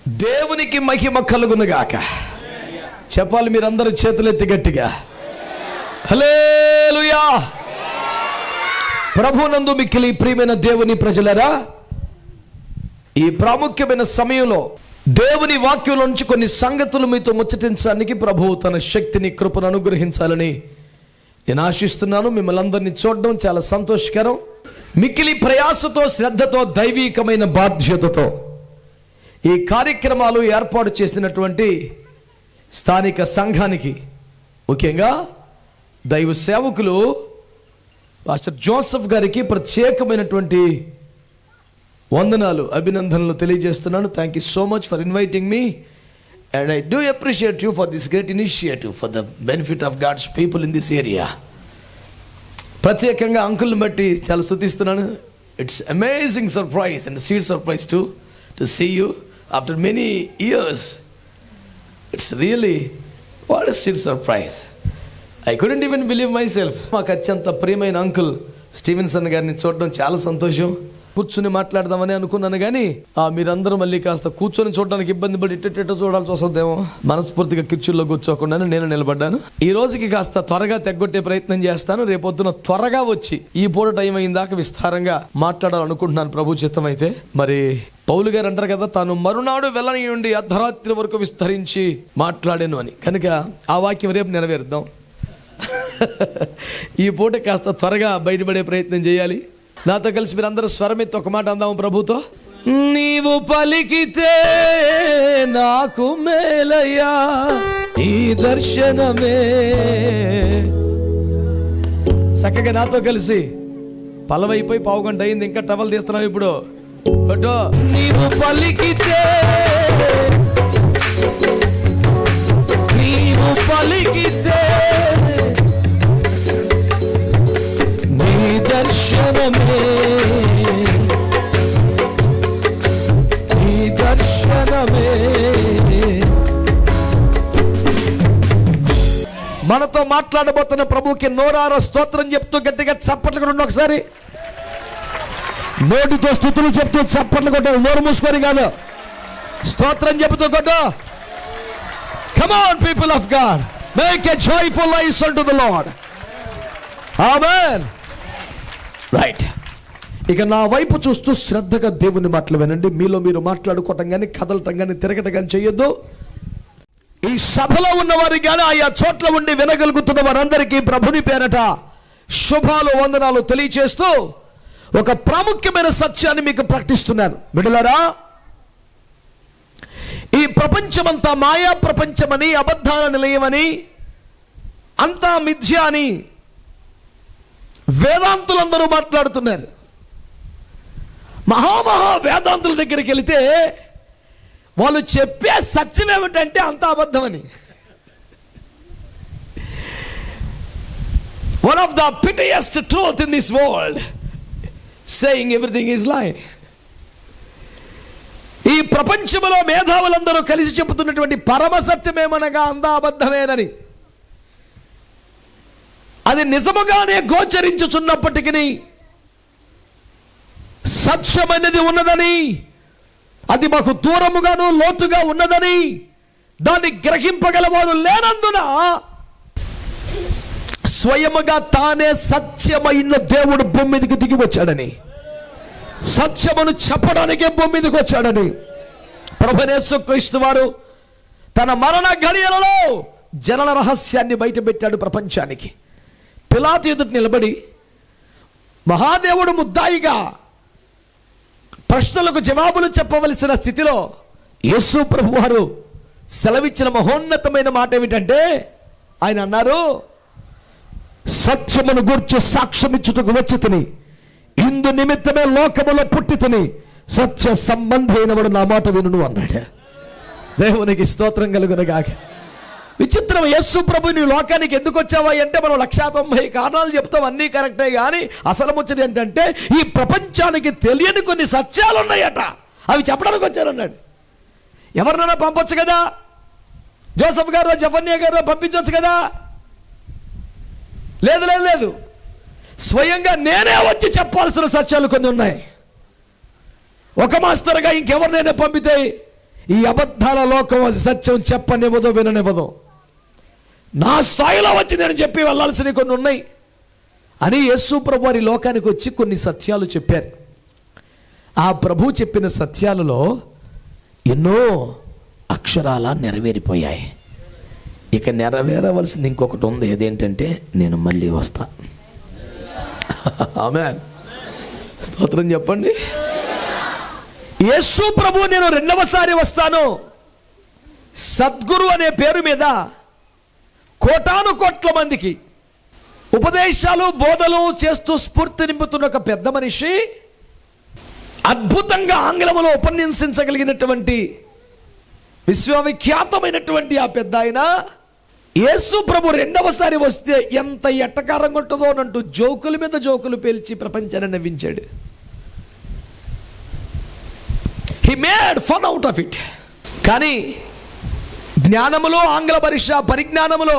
దేవునికి మహిమ కలుగునుగాక. చెప్పాలి మీరందరూ చేతులెత్తి గట్టిగా హల్లెలూయా. ప్రభునందు మిక్కిలి ప్రియమైన దేవుని ప్రజలరా, ఈ ప్రాముఖ్యమైన సమయంలో దేవుని వాక్యంలో నుంచి కొన్ని సంగతులు మీతో ముచ్చటించడానికి ప్రభువు తన శక్తిని కృపను అనుగ్రహించాలని నేను ఆశిస్తున్నాను. మిమ్మల్ని అందరినీ చూడడం చాలా సంతోషకరం. మిక్కిలి ప్రయాసతో, శ్రద్ధతో, దైవీకమైన బాధ్యతతో ఈ కార్యక్రమాలు ఏర్పాటు చేసినటువంటి స్థానిక సంఘానికి, ముఖ్యంగా దైవ సేవకులు పాస్టర్ జోసెఫ్ గారికి ప్రత్యేకమైనటువంటి వందనాలు, అభినందనలు తెలియజేస్తున్నాను. Thank you so much for inviting me and I do appreciate you for this great initiative for the benefit of God's people in this area. ప్రత్యేకంగా అంకుల్ని బట్టి చాలా స్తుతిస్తున్నాను. It's amazing surprise and sweet surprise to see you after many years. It's really what a sweet surprise. I couldn't even believe myself. మాకు అత్యంత ప్రియమైన uncle Stevenson గారిని చూడడం చాలా సంతోషం. కూర్చుని మాట్లాడదామని అనుకున్నాను, కానీ మీరందరూ మళ్ళీ కాస్త కూర్చొని చూడడానికి ఇబ్బంది పడి ఇట్ట చూడాల్సి వస్తుందేమో మనస్ఫూర్తిగా కిచ్చుల్లో కూర్చోకుండా నేను నిలబడ్డాను. ఈ రోజుకి కాస్త త్వరగా తెగ్గొట్టే ప్రయత్నం చేస్తాను. రేపొద్దున త్వరగా వచ్చి ఈ పూట టైం అయిందాక విస్తారంగా మాట్లాడాలనుకుంటున్నాను ప్రభు చిత్తం అయితే. మరి పౌలు గారు అంటారు కదా, తాను మరునాడు వెళ్ళనియుండి అర్ధరాత్రి వరకు విస్తరించి మాట్లాడాను అని. కనుక ఆ వాక్యం రేపు నెరవేరుద్దాం. ఈ పూట కాస్త త్వరగా బయటపడే ప్రయత్నం చేయాలి. నాతో కలిసి మీరందరూ స్వరమెత్తి ఒక మాట అందాము ప్రభుతో. నీవు పలికితే నాకు మేలయ్యా ఈ దర్శనమే. చక్కగా నాతో కలిసి పలవైపోయి పావుగంట అయింది, ఇంకా టవల్ తీస్తున్నాం ఇప్పుడు. నీవు పలికితే, నీవు పలికితే నీ దర్శనమే, నీ దర్శనమే. మనతో మాట్లాడబోతున్న ప్రభుకి నోరారో స్తోత్రం చెప్తూ గట్టిగా చప్పట్లు కొట్టు. ఒకసారి నోటితో స్తుతులు చెప్తూ చప్పట్లు కొట్టాలి, నోరు మూసుకొని కాదు, స్తోత్రం చెబుతూ కొట్టు. Come on, people of God, make a joyful noise unto the Lord. Amen. Right. ఇక నా వైపు చూస్తూ శ్రద్ధగా దేవుని మాటలు వినండి. మీలో మీరు మాట్లాడుకోవటం కానీ, కదలటం కానీ, తిరగటం కానీ చేయొద్దు. ఈ సభలో ఉన్నవారికి కానీ, ఆయా చోట్ల ఉండి వినగలుగుతున్న వారందరికీ ప్రభుని పేరట శుభాలు, వందనాలు తెలియచేస్తూ ఒక ప్రాముఖ్యమైన సత్యాన్ని మీకు ప్రకటిస్తున్నాను. బిడ్డలారా, ఈ ప్రపంచమంతా మాయా ప్రపంచమని, అబద్ధాల నిలయమని, అంతా మిథ్య అని వేదాంతులందరూ మాట్లాడుతున్నారు. మహా వేదాంతుల దగ్గరికి వెళితే వాళ్ళు చెప్పే సత్యం ఏమిటంటే అంతా అబద్ధమని. One of the pettiest truth in this world, saying everything is lie. ఈ ప్రపంచంలో మేధావులందరూ కలిసి చెబుతున్నటువంటి పరమ సత్యమేమనగా అంతా అబద్ధమేనని, అది నిజముగానే గోచరించుచున్నప్పటికీ సత్యమైనది ఉన్నదని, అది మాకు దూరముగాను లోతుగా ఉన్నదని, దాన్ని గ్రహింపగలవాడు లేనందున స్వయముగా తానే సత్యమైన దేవుడు భూమి మీదకి దిగి వచ్చాడని, సత్యమును చెప్పడానికే భూమి మీదకి వచ్చాడని ప్రభువైన యేసుక్రీస్తు వారు తన మరణ ఘడియలలో జనన రహస్యాన్ని బయటపెట్టాడు ప్రపంచానికి. పిలాతు ఎదుట నిలబడి మహాదేవుడు ముద్దాయిగా ప్రశ్నలకు జవాబులు చెప్పవలసిన స్థితిలో యేసు ప్రభు వారు సెలవిచ్చిన మహోన్నతమైన మాట ఏమిటంటే, ఆయన అన్నారు, సత్యమును గూర్చి సాక్ష్యమిచ్చుటకు వచ్చి తిని, ఇందు నిమిత్తమే లోకములో పుట్టి తిని, సత్య సంబంధి అయినవాడు నా మాట వినును అన్నాడు. దేవునికి స్తోత్రం కలుగునుగాక. విచిత్రం, యేసు ప్రభు నీ లోకానికి ఎందుకు వచ్చావా అంటే మనం 190 కారణాలు చెప్తాం, అన్నీ కరెక్టే. కానీ అసలు ముచ్చట ఏంటంటే, ఈ ప్రపంచానికి తెలియని కొన్ని సత్యాలు ఉన్నాయట, అవి చెప్పడానికి వచ్చారన్నాడు. ఎవరినైనా పంపొచ్చు కదా, జోసెఫ్ గారు, జఫన్యా గారు పంపించవచ్చు కదా. లేదు లేదు లేదు, స్వయంగా నేనే వచ్చి చెప్పాల్సిన సత్యాలు కొన్ని ఉన్నాయి. ఒక మాస్టర్గా ఇంకెవరినైనా పంపితే ఈ అబద్ధాల లోకం సత్యం చెప్పనివ్వదు, విననివ్వదు. నా స్థాయిలో వచ్చి నేను చెప్పి వెళ్ళాల్సిన కొన్ని ఉన్నాయి అని యేసు ప్రభు వారి లోకానికి వచ్చి కొన్ని సత్యాలు చెప్పారు. ఆ ప్రభు చెప్పిన సత్యాలలో ఎన్నో అక్షరాల నెరవేరిపోయాయి. ఇక నెరవేరవలసింది ఇంకొకటి ఉంది. అదేంటంటే నేను మళ్ళీ వస్తా. ఆమేన్, స్తోత్రం చెప్పండి. యేసు ప్రభు నేను రెండవసారి వస్తాను, సద్గురు అనే పేరు మీద కోటాను కోట్ల మందికి ఉపదేశాలు బోధలు చేస్తూ స్ఫూర్తి నింపుతున్న ఒక పెద్ద మనిషి, అద్భుతంగా ఆంగ్లంలో ఉపన్యసించగలిగినటువంటి విశ్వవిఖ్యాతమైనటువంటి ఆ పెద్ద ఆయన యేసు ప్రభు రెండవసారి వస్తే ఎంత ఎట్టకారంగా ఉంటుందో అంటూ జోకుల మీద జోకులు పేల్చి ప్రపంచాన్ని నవ్వించాడు. He made fun out of it. కానీ జ్ఞానములో, ఆంగ్ల పరిజ్ఞానములో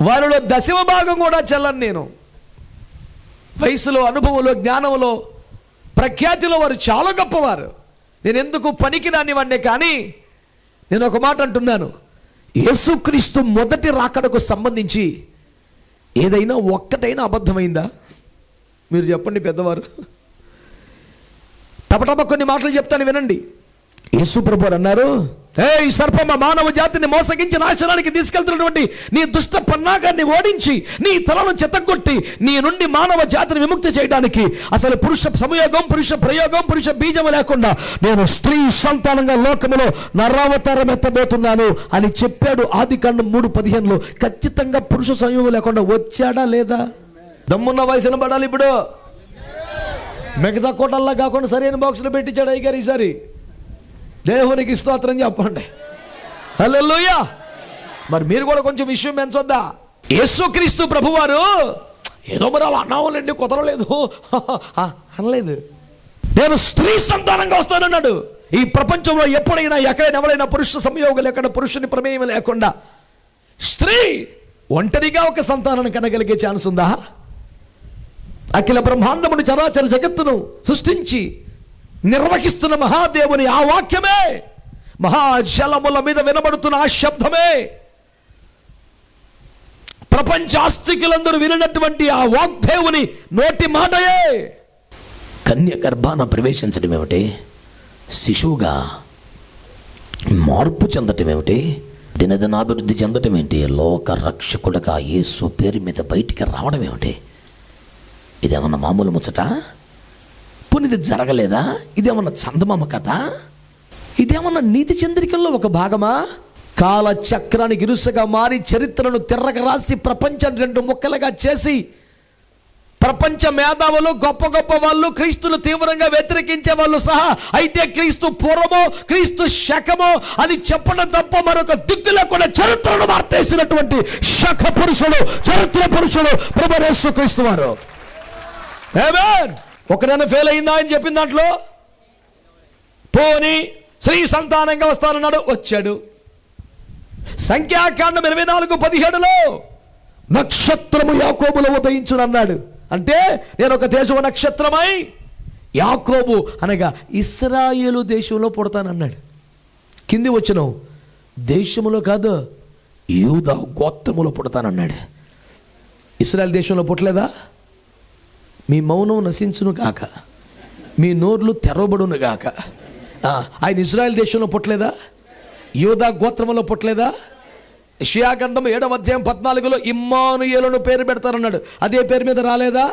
వారిలో దశమ భాగం కూడా చెల్లని నేను. వయసులో, అనుభవంలో, జ్ఞానంలో, ప్రఖ్యాతిలో వారు చాలా గొప్పవారు. నేను ఎందుకు పనికిరాని వాడినే. కానీ నేను ఒక మాట అంటున్నాను, యేసుక్రీస్తు మొదటి రాకడకు సంబంధించి ఏదైనా ఒక్కటైనా అబద్ధమైందా? మీరు చెప్పండి పెద్దవారు. టపటప కొన్ని మాటలు చెప్తాను వినండి. యేసు ప్రభువు అన్నారు, ఈ సర్పమ, మానవ జాతిని మోసగించి నాశనానికి తీసుకెళ్తున్నటువంటి నీ దుష్ట పన్నాగాన్ని ఓడించి నీ తలను చెత్తగొట్టి నీ నుండి మానవ జాతిని విముక్తి చేయడానికి అసలు పురుష సంయోగం, పురుష ప్రయోగం, పురుష బీజం లేకుండా నేను స్త్రీ సంతానంగా లోకములో నరావతారం ఎత్తబోతున్నాను అని చెప్పాడు. ఆదికాండం 3:15. ఖచ్చితంగా పురుష సంయోగం లేకుండా వచ్చాడా లేదా? దమ్మున్న వయసున పడాలి. ఇప్పుడు మిగతా కోటల్లా కాకుండా సరైన బాక్సులు పెట్టించాడు అయ్యగారు ఈసారి. దేవునికి స్తోత్రం చెప్పండి. హల్లెలూయా. మరి మీరు కూడా కొంచెం విషయం పెంచొద్దా? యేసుక్రీస్తు ప్రభువారు ఏదో మరి అలా అన్నావులండి, కుదరలేదు అనలేదు. నేను స్త్రీ సంతానంగా వస్తానన్నాడు. ఈ ప్రపంచంలో ఎప్పుడైనా ఎక్కడైనా ఎవరైనా పురుష సంయోగం లేకుండా, పురుషుని ప్రమేయం లేకుండా స్త్రీ ఒంటరిగా ఒక సంతానాన్ని కనగలిగే ఛాన్స్ ఉందా? అఖిల బ్రహ్మాండమును చరాచర జగత్తును సృష్టించి నిర్వహిస్తున్న మహాదేవుని ఆ వాక్యమే, మహాజలముల మీద వినబడుతున్న ఆ శబ్దమే, ప్రపంచ ఆస్తికులందరూ వినటువంటి ఆ వాగ్దేవుని నోటి మాటయే కన్య గర్భాన ప్రవేశించడం ఏమిటి? శిశువుగా మార్పు చెందటం ఏమిటి? దినదినాభివృద్ధి చెందటం ఏంటి? లోక రక్షకుడుగా యేసు పేరు మీద బయటికి రావడం ఏమిటి? ఇదేమన్నా మామూలు ముచ్చట? పోనీ ఇది జరగలేదా? ఇదేమన్నా చందమామ కథ? ఇదేమన్నా నీతి చంద్రికల్లో ఒక భాగమా? కాల చక్రానికి ఇరుసగా మారి చరిత్రను తిర్రగ రాసి ప్రపంచం 2 ముక్కలుగా చేసి ప్రపంచ మేధావులు, గొప్ప గొప్ప వాళ్ళు, క్రీస్తును తీవ్రంగా వ్యతిరేకించే వాళ్ళు సహా అయితే క్రీస్తు పూర్వమో క్రీస్తు శకమో అని చెప్పడం తప్ప మరొక దిక్కు లేకుండా చరిత్రను మార్చేసినటువంటి శక పురుషుడు, చరిత్ర పురుషుడు ప్రభువు యేసుక్రీస్తు వారు. ఆమేన్. ఒకరైనా ఫెయిల్ అయిందా అని చెప్పిన దాంట్లో? పోని స్త్రీ సంతానంగా వస్తానన్నాడు, వచ్చాడు. సంఖ్యాకాండం 24:17 నక్షత్రము యాకోబులో ఉదయించునన్నాడు. అంటే నేను ఒక దేశం నక్షత్రమై యాకోబు అనగా ఇశ్రాయేలు దేశంలో పుడతానన్నాడు. కింది వచ్చిన దేశములో కాదు, యూదా గోత్రములో పుడతానన్నాడు. ఇశ్రాయేల్ దేశంలో పుట్టలేదా? మీ మౌనం నశించును గాక, మీ నోర్లు తెరవబడును గాక. ఆయన ఇశ్రాయేల్ దేశంలో పుట్టలేదా? యూదా గోత్రములో పుట్టలేదా? యెషయా-గ్రంథం 7:14 ఇమ్మానుయేలును పేరు పెడతారన్నాడు. అదే పేరు మీద రాలేదా?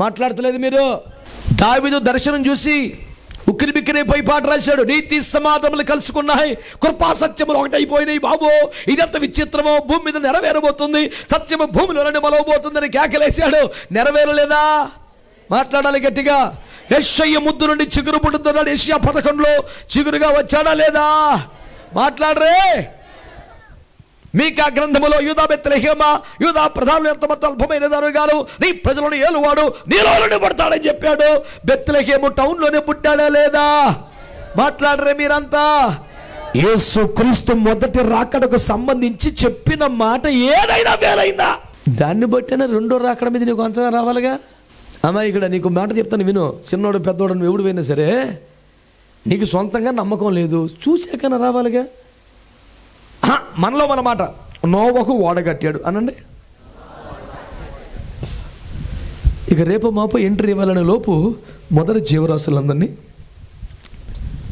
మాట్లాడతలేదు మీరు. దావీదు దర్శనం చూసి ఉక్కిరి బిక్కిరైపోయి పాట రాశాడు. నీతి సమాధములు కలుసుకున్నాయి, కృపా సత్యములు ఒకటైపోయినాయి. బాబో ఇదంత విచిత్రమో, భూమి మీద నెరవేరబోతుంది, సత్యము భూమిలోనే మొలవబోతుందని కేకలేశాడు. నెరవేరలేదా? మాట్లాడాలి గట్టిగా. యెషయా ముద్దు నుండి చిగురు పుట్టుతున్నాడు. యెషయా 11లో చిగురుగా వచ్చాడా లేదా? మాట్లాడరే. మీకా గ్రంథములో యూదా బెత్లెహేమ, యూదా ప్రధానులు ఎంతమంది అల్పమైన దారుగారు, నీ ప్రజలను ఏలువాడు నీలోనే పుడతాడని చెప్పాడు. బెత్లెహేము టౌన్లోనే పుట్టాడా లేదా? మాట్లాడరే మీరంతా. యేసుక్రీస్తు మొదటి రాకడకు సంబంధించి చెప్పిన మాట ఏదైనా వేలైందా? దాన్ని బట్టినా రెండో రాకడ మీద నీకు అంచనా రావాలిగా. అమ్మా ఇక్కడ నీకు మాట చెప్తాను విను. చిన్నోడు పెద్దోడు నువ్వు ఎవడు పోయినా సరే నీకు సొంతంగా నమ్మకం లేదు, చూసాకన్నా రావాలిగా. మనలో మన మాట, నోవహు ఓడ కట్టాడు అనండి. ఇక రేపు మాపు ఎంట్రీ ఇవ్వాలనే లోపు మొదటి జీవరాశులందరినీ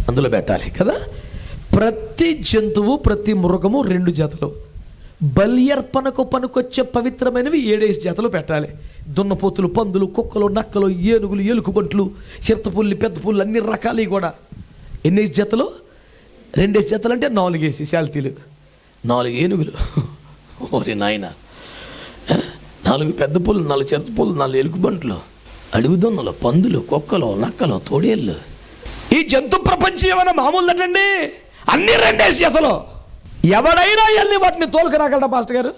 అందులో పెట్టాలి కదా. ప్రతి జంతువు, ప్రతి మృగము 2 జతలు, బలి అర్పణకు పనికొచ్చే పవిత్రమైనవి 7 జతలు పెట్టాలి. దున్నపోతులు, పందులు, కుక్కలు, నక్కలు, ఏనుగులు, ఎలుకబంట్లు, చిరుతపుల్లి, పెద్ద పుల్లు, అన్ని రకాలు కూడా. ఎన్ని జతలు? 2 జతలు అంటే 4 శాల్తీలు, 4 ఏనుగులు. ఓరి నాయన, 4 పెద్ద పుల్లు, 4 చిరుత పుల్లు, 4 ఎలుకబంట్లు, అడుగు దున్నలు, పందులు, కుక్కలు, నక్కలు, తోడేళ్ళు. ఈ జంతు ప్రపంచం ఏమైనా మామూలుదటండి? అన్ని 2 జతలు. ఎవడైనా వెళ్ళి వాటిని తోలుకు రాగలరా పాస్టర్ గారు?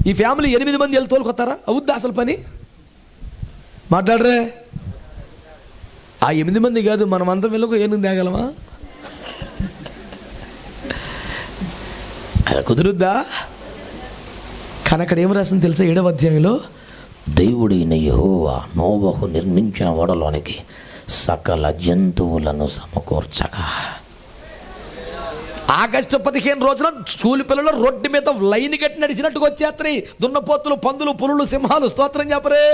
ఈ ఫ్యామిలీ 8 మంది వెళ్ళి తోలుకొస్తారా? అవుద్దా అసలు పని? మాట్లాడరే. ఆ 8 మంది కాదు, మనమంతా వెళ్ళకు ఏనుగు తేగలమా? అది కుదురుద్దా? కానీ అక్కడ ఏం రాసింది తెలుసా? 7వ అధ్యాయంలో, దేవుడైన యెహోవా నోవహు నిర్మించిన ఓడలోనికి సకల జంతువులను సమకూర్చగా. ఆగస్టు 15 రోజున స్కూల్ పిల్లలు రోడ్డు మీద లైన్ కట్టి నడిచినట్టుగా వచ్చేస్తాయి. దున్నపోతులు, పందులు, పులులు, సింహాలు. స్తోత్రం చెప్పరే.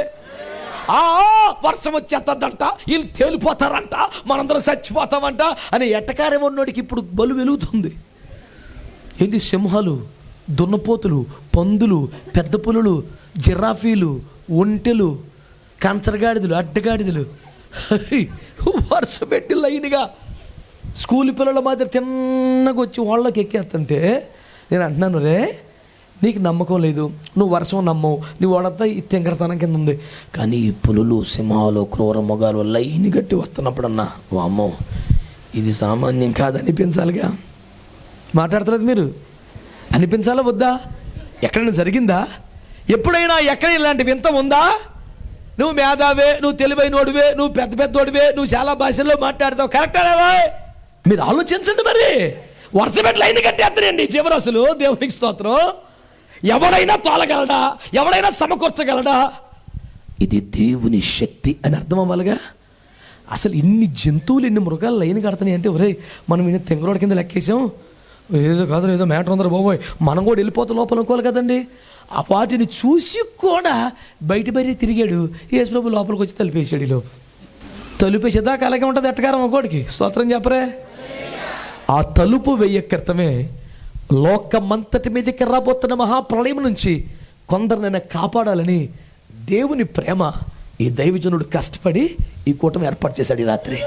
వర్షం వచ్చేస్తుందంట, వీళ్ళు తేలిపోతారంట, మనందరం చచ్చిపోతామంట అని ఎట్టకారం ఉన్నోడికి ఇప్పుడు బలు వెలుగుతుంది. ఏంటి? సింహాలు, దున్నపోతులు, పందులు, పెద్ద పులులు, జిరాఫీలు, ఒంటెలు, కంచరగాడిదలు, అడ్డగాడిదలు వరుస పెట్టి లైన్గా స్కూల్ పిల్లల మాదిరి తిన్నగా వచ్చి వాళ్ళకి ఎక్కేస్తుంటే నేను అంటున్నాను, రే నీకు నమ్మకం లేదు, నువ్వు వర్షం నమ్మవు, నీ వాళ్ళంతా ఈ తింగరతనం కింద ఉంది. కానీ ఈ పులులు, సింహాలు, క్రూర మొగాలు లైన్ కట్టి వస్తున్నప్పుడన్నా వామ్మో ఇది సామాన్యం కాదనిపించాలిగా. మాట్లాడుతున్నది మీరు అనిపించాలా వద్దా? ఎక్కడైనా జరిగిందా? ఎప్పుడైనా ఎక్కడ ఇలాంటి వింత ఉందా? నువ్వు మేధావే, నువ్వు తెలివైనోడివే, నువ్వు పెద్ద పెద్దోడివే, నువ్వు చాలా భాషల్లో మాట్లాడతావు, కరెక్టేనా? మీరు ఆలోచించండి. మరి వర్షపెట్టి లైన్ కట్టేస్తారండి జీవరాశులు. దేవునికి స్తోత్రం. ఎవడైనా తోలగలడా? ఎవడైనా సమకూర్చగలడా? ఇది దేవుని శక్తి అని అర్థం అవ్వాలిగా. అసలు ఇన్ని జంతువులు, ఇన్ని మృగాలు లైన్ కడతాయి అంటే, ఒరే మనం ఇన్ని తెంగరోడ కింద లెక్కేసాం, ఏదో కాదు ఏదో మ్యాటర్ ఉందరు బాబోయ్, మనం కూడా వెళ్ళిపోతే లోపల అనుకోవాలి కదండి. ఆ వాటిని చూసి కూడా బయట తిరిగాడు. యేసుప్రభు లోపలికి వచ్చి తలుపేసాడు. ఈ లోపు తలుపేసేదాకా అలాగే ఉంటుంది ఎట్టకారం ఒకటికి. స్తోత్రం చెప్పరే. ఆ తలుపు వెయ్య క్రితమే లోకమంతటి మీదకి రాబోతున్న మహాప్రళయం నుంచి కొందరినైనా కాపాడాలని దేవుని ప్రేమ ఈ దైవజనుడు కష్టపడి ఈ కూటమి ఏర్పాటు చేశాడు. ఈ రాత్రి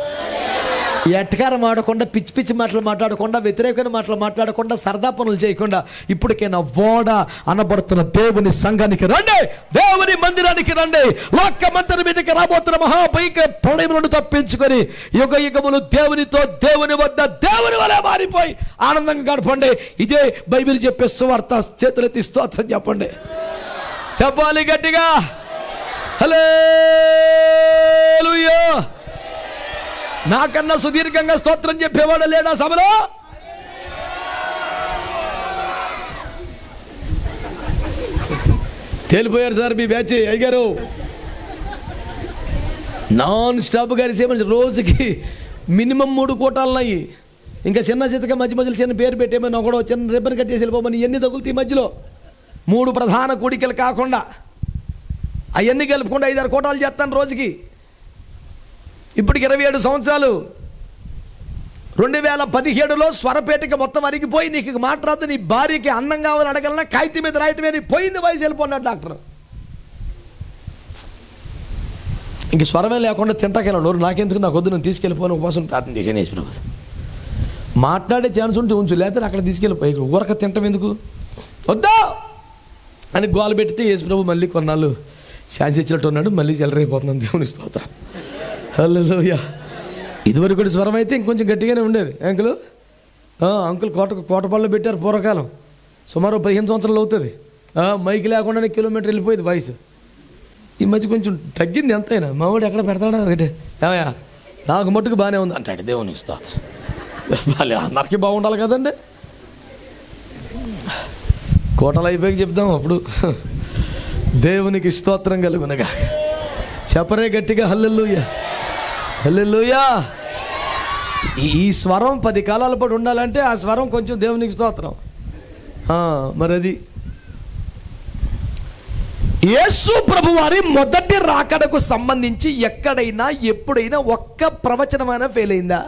ఎట్టకారం ఆడకుండా, పిచ్చి పిచ్చి మాటలు మాట్లాడకుండా, వ్యతిరేకమైన మాటలు మాట్లాడకుండా, సరదా పనులు చేయకుండా ఇప్పటికైనా ఓడ అనబడుతున్న దేవుని సంఘానికి రండి, దేవుని మందిరానికి రండి. లోకమంతటి మీదకి రాబోతున్న మహాభయంకర ప్రళయములను తప్పించుకొని యుగ యుగములు దేవునితో, దేవుని వద్ద దేవుని వలె మారిపోయి ఆనందంగా గడపండి. ఇదే బైబిల్ చెప్పే సువార్త. చేతులెత్తి స్తోత్రం చెప్పండి. చెప్పాలి గట్టిగా. హల్లెలూయా. నాకన్నా సుదీర్ఘంగా స్తోత్రం చెప్పేవాడు లేడా సభలో? తేలిపోయారు సార్ మీ బ్యాచ్ అయ్యారు. నాన్ స్టాప్ గారి సేవ రోజుకి మినిమం 3 కూటాలున్నాయి. ఇంకా చిన్న చిత్తగా మధ్యలో చిన్న పేరు పెట్టేమని ఒకడో చిన్న రిబ్బన్ కట్టేసి వెళ్ళిపోమని ఎన్ని తగులుతాయి మధ్యలో. 3 ప్రధాన కూడికలు కాకుండా అవన్నీ కలుపుకుండా 5-6 కూటాలు చేస్తాను రోజుకి. ఇప్పటికి 27 సంవత్సరాలు. 2017లో స్వరపేటకి మొత్తం అరిగిపోయి నీకు మాట్లాడుతూ నీ భార్యకి అన్నం కావాలని అడగలన్నా కాగితం మీద రాయటమే నీ పోయింది వయసు వెళ్ళిపోన్నాడు డాక్టర్. ఇంక స్వరమే లేకుండా తింటాకెళ్ళాడు. నాకెందుకు, నాకు వద్దు, నేను తీసుకెళ్ళిపోను ఉపవాసం ప్రార్థన చేశాను. యేసుప్రభు మాట్లాడే ఛాన్స్ ఉంటే ఉంచు, లేకపోతే అక్కడ తీసుకెళ్ళిపోయి ఊరక తింటాం ఎందుకు వద్దా అని గోల పెడితే యేసుప్రభు మళ్ళీ కొన్నాళ్ళు ఛాన్స్ ఇచ్చినట్టు ఉన్నాడు. మళ్ళీ చెలరైపోతున్నాను. దేవుని స్తోత్రం. హల్లెలూయా. ఇదివరకు కూడా స్వరం అయితే ఇంకొంచెం గట్టిగానే ఉండేది. అంకుల్ కోటపాళ్ళు పెట్టారు పూర్వకాలం. సుమారు 15 సంవత్సరాలు అవుతుంది. మైక్ లేకుండానే కిలోమీటర్ వెళ్ళిపోయేది వాయిస్. ఈ మధ్య కొంచెం తగ్గింది ఎంతైనా. మావాడు ఎక్కడ పెడతాడా రేటే ఏమయ్యా నాకు మట్టుకు బాగానే ఉంది అంటాడు. దేవునికి స్తోత్రం. అందరికీ బాగుండాలి కదండి. కోటలు అయిపోయి చెప్దాం అప్పుడు. దేవునికి స్తోత్రం కలుగునగా. చెప్పరే గట్టిగా హల్లెలూయా. హల్లెలూయా. ఈ స్వరం 10 కాలాల పాటు ఉండాలంటే ఆ స్వరం కొంచెం దేవునికి స్తోత్రం. మరి అది యేసు ప్రభు వారి మొదటి రాకడకు సంబంధించి ఎక్కడైనా ఎప్పుడైనా ఒక్క ప్రవచనమైనా ఫెయిల్ అయిందా?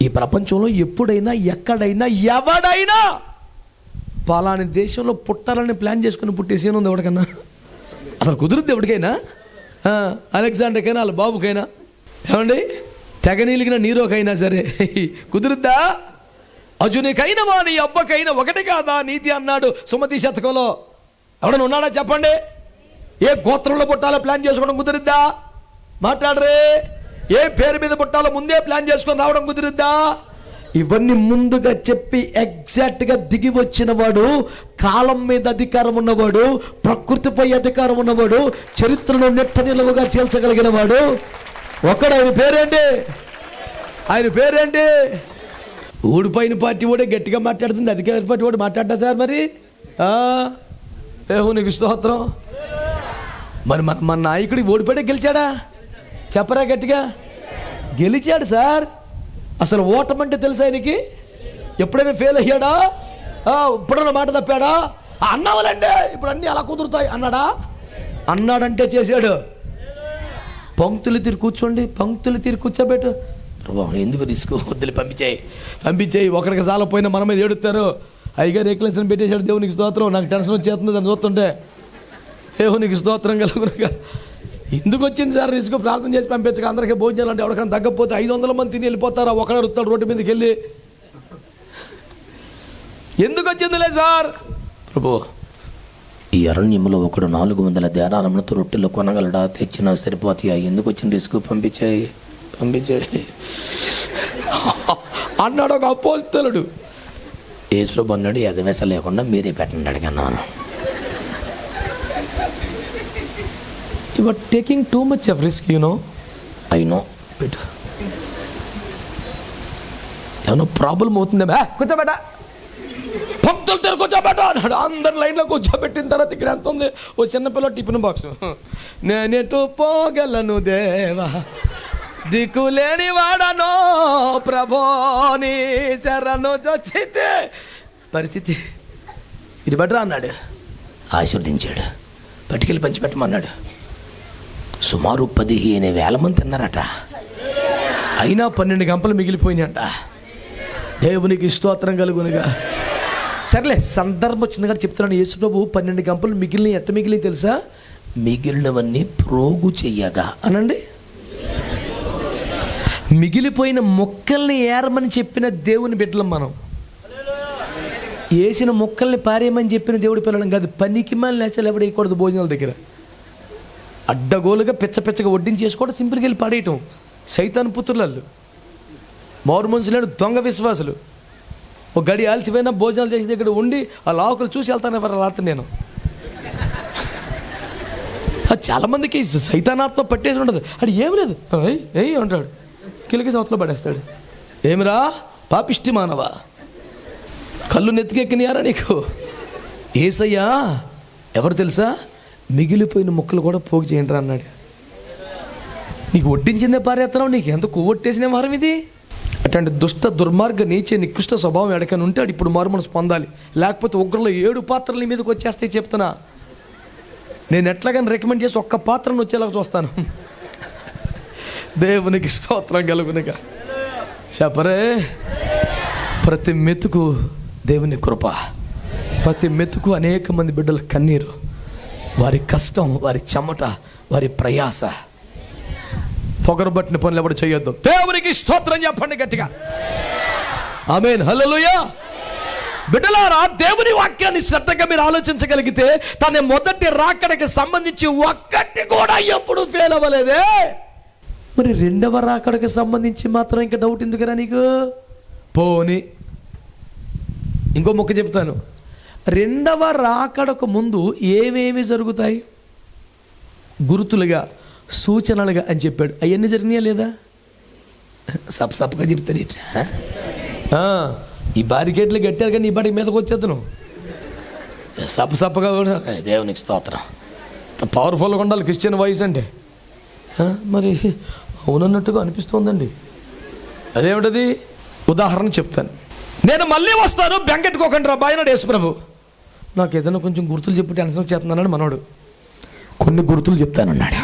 ఈ ప్రపంచంలో ఎప్పుడైనా ఎక్కడైనా ఎవడైనా పలాని దేశంలో పుట్టాలని ప్లాన్ చేసుకుని పుట్టేసేను ఉంది ఎవరికన్నా? అసలు కుదురుద్ది ఎవరికైనా? అలెగ్జాండర్కైనా వాళ్ళ బాబుకైనా, ఏమండి తెగనీలిగిన నీరోకైనా సరే కుదురుద్దా? అర్జునికైనా వాని అబ్బకైనా ఒకటి కాదా నీతి అన్నాడు సుమతి శతకంలో. ఎవడన్నా ఉన్నాడా చెప్పండి? ఏ గోత్రంలో పుట్టాలో ప్లాన్ చేసుకోవడం కుదురుద్దా? మాట్లాడరే. ఏ పేరు మీద పుట్టాలో ముందే ప్లాన్ చేసుకొని రావడం కుదురుద్దా? ఇవన్నీ ముందుగా చెప్పి ఎగ్జాక్ట్గా దిగి వచ్చిన వాడు, కాలం మీద అధికారం ఉన్నవాడు, ప్రకృతిపై అధికారం ఉన్నవాడు, చరిత్రను నెట్ట నిలువుగా చేల్చగలిగిన వాడు ఒకడు. ఆయన పేరేంటి? ఆయన పేరేంటి? ఊడిపోయిన పార్టీ కూడా గట్టిగా మాట్లాడుతుంది, అధికార పార్టీ కూడా మాట్లాడతా సార్. మరి దేవునికి స్తోత్రం. మరి మన నాయకుడి ఓడిపోయాడే గెలిచాడా? చెప్పరా గట్టిగా. గెలిచాడు సార్. అసలు ఓటమంటే తెలుసా ఆయనకి? ఎప్పుడైనా ఫెయిల్ అయ్యాడా? ఎప్పుడైనా మాట తప్పాడా? అన్నావాలంటే ఇప్పుడు అన్నీ అలా కుదురుతాయి అన్నాడా? అన్నాడంటే చేశాడు. పంక్తులు తీరు కూర్చోండి, పంక్తులు తీరు కూర్చోబెట్టు. ఎందుకు రిస్క్? వద్దులు పంపించేయి. ఒకరికి సాలపోయినా మన మీద ఏడుస్తారు. అయ్యగారు ఎక్లెస్ని పెట్టేశాడు. దేవునికి స్తోత్రం. నాకు టెన్షన్ వచ్చేస్తుంది దాన్ని చూస్తుంటే. దేవునికి స్తోత్రం కలుగునగా. ఎందుకు వచ్చింది సార్ రిస్క్? ప్రార్థన చేసి పంపించక అందరికీ భోజనాలు అంటే ఎవరికైనా తగ్గకపోతే 500 మంది తిని వెళ్ళిపోతారా? ఒకడే రుత్తాడు రోడ్డు మీదకి వెళ్ళి. ఎందుకు వచ్చిందిలే సార్? ప్రభు, ఈ అరణ్యంలో ఒకడు 400 ధ్యానాలములతో రొట్టెలు కొనగలడా? తెచ్చినా సరిపోతాయా? ఎందుకు వచ్చిన రిస్క్? పంపించాయి అన్నాడు ఒక అపోస్తలుడు. యేసు ప్రభు అన్నాడు, ఎగవేస లేకుండా మీరే పెట్టండి అడిగాను. You are taking too much of risk, you know. I know. ఏమన్నా ప్రాబ్లం అవుతుందేమో. కూర్చోబెట్ట, భక్తులు తెర కూర్చోబెట్ట అన్నాడు. అందరు లైన్లో కూర్చోబెట్టిన తర్వాత ఇక్కడ ఎంత ఉంది? ఓ చిన్నపిల్ల టిఫిన్ బాక్స్. నేనెటు పోగలను దేవా, దిక్కులేని వాడనో ప్రభోని శరణు చచ్చితే. పరిస్థితి ఇది బట్రా అన్నాడు. ఆశీర్వదించాడు. పట్టుకెళ్ళి పంచిపెట్టమన్నాడు. సుమారు 15,000 మంది తిన్నారట. అయినా 12 గంపలు మిగిలిపోయినాయంట. దేవునికి స్తోత్రం కలుగునుగా. సర్లే, సందర్భం వచ్చింది కానీ చెప్తున్నాను. యేసు ప్రభు 12 గంపలు మిగిలిన ఎట్ట మిగిలిన తెలుసా? మిగిలినవన్నీ ప్రోగు చెయ్యగా అనండి. మిగిలిపోయిన మొక్కల్ని ఏరమని చెప్పిన దేవుని బిడ్డలం మనం. వేసిన మొక్కల్ని పారేయమని చెప్పిన దేవుడి పిల్లలం కాదు. పనికి మళ్ళీ లేచాలి ఎవడు వేయకూడదు భోజనాల దగ్గర. అడ్డగోలుగా పిచ్చగా వడ్డించేసుకోవడం, సింపుల్గా వెళ్ళి పడేయటం. సైతాన్ పుత్రులు, మారు మనుషులేడు, దొంగ విశ్వాసులు. ఒక గడి ఆల్చిపోయినా భోజనాలు చేసే దగ్గర ఉండి ఆ లాకులు చూసి వెళ్తాను ఎవరు రాత్రి. నేను చాలామందికి సైతానాత్మ పట్టేసి ఉండదు. అది ఏమి లేదు ఏ అంటాడు, కిలికి సంవత్సరం పడేస్తాడు. ఏమిరా పాపిష్టి మానవా, కళ్ళు నెత్తికెక్కినారా నీకు? ఏసయ్యా ఎవరు తెలుసా? మిగిలిపోయిన ముక్కలు కూడా పోగు చేయండి అన్నాడు. నీకు వడ్డించిందే పారేస్తున్నావు, నీకు ఎంత కొవ్వొట్టేసిన వారం ఇది. అట్లాంటి దుష్ట దుర్మార్గ నీచ నికృష్ట స్వభావం ఎడకని ఉంటాడు. ఇప్పుడు మారు మనసు పొందాలి, లేకపోతే ఉగ్రలో 7 పాత్రల మీదకి వచ్చేస్తాయి. చెప్తున్నా, నేను ఎట్లాగని రికమెండ్ చేసి ఒక్క పాత్రను వచ్చేలాగా చూస్తాను. దేవునికి స్తోత్రం కలుగునుగా. చెప్పరే, ప్రతి మెతుకు దేవుని కృప, ప్రతి మెతుకు అనేక మంది బిడ్డల కన్నీరు, వారి కష్టం, వారి చెమట, వారి ప్రయాస. పొగరు పట్టిన పనులు ఎవరు చేయొద్దు. దేవునికి స్తోత్రం చెప్పండి గట్టిగా. ఆమేన్, హల్లెలూయా. బిడ్డలారా, దేవుని వాక్యాన్ని శ్రద్ధగా మీరు ఆలోచించగలిగితే తన మొదటి రాకడకి సంబంధించి ఒక్కటి కూడా ఎప్పుడు ఫెయిల్ అవ్వలేదే. మరి రెండవ రాకడకి సంబంధించి మాత్రం ఇంకా డౌట్ ఎందుకురా నీకు? పోని ఇంకో మొక్క చెప్తాను. రెండవ రాకడకు ముందు ఏమేమి జరుగుతాయి గుర్తులుగా, సూచనలుగా అని చెప్పాడు. అవన్నీ జరిగినాయా లేదా? సప్పగా చెప్తాను. ఈ బారికేట్లు కట్టారు కానీ ఈ బాడికి మీదకి వచ్చేతను సప్పగా కూడా. దేవునికి స్తోత్రం. పవర్ఫుల్గా ఉండాలి క్రిస్టియన్ వాయిస్ అంటే. మరి అవునన్నట్టుగా అనిపిస్తోందండి. అదేమిటది? ఉదాహరణ చెప్తాను. నేను మళ్ళీ వస్తాను, బెంగెట్టుకోకండి రా బాయ్ అన్నాడు యేసుప్రభు. నాకు ఏదైనా కొంచెం గుర్తులు చెప్పి టెన్షన్ చేస్తున్నాడు మనోడు. కొన్ని గుర్తులు చెప్తానన్నాడు.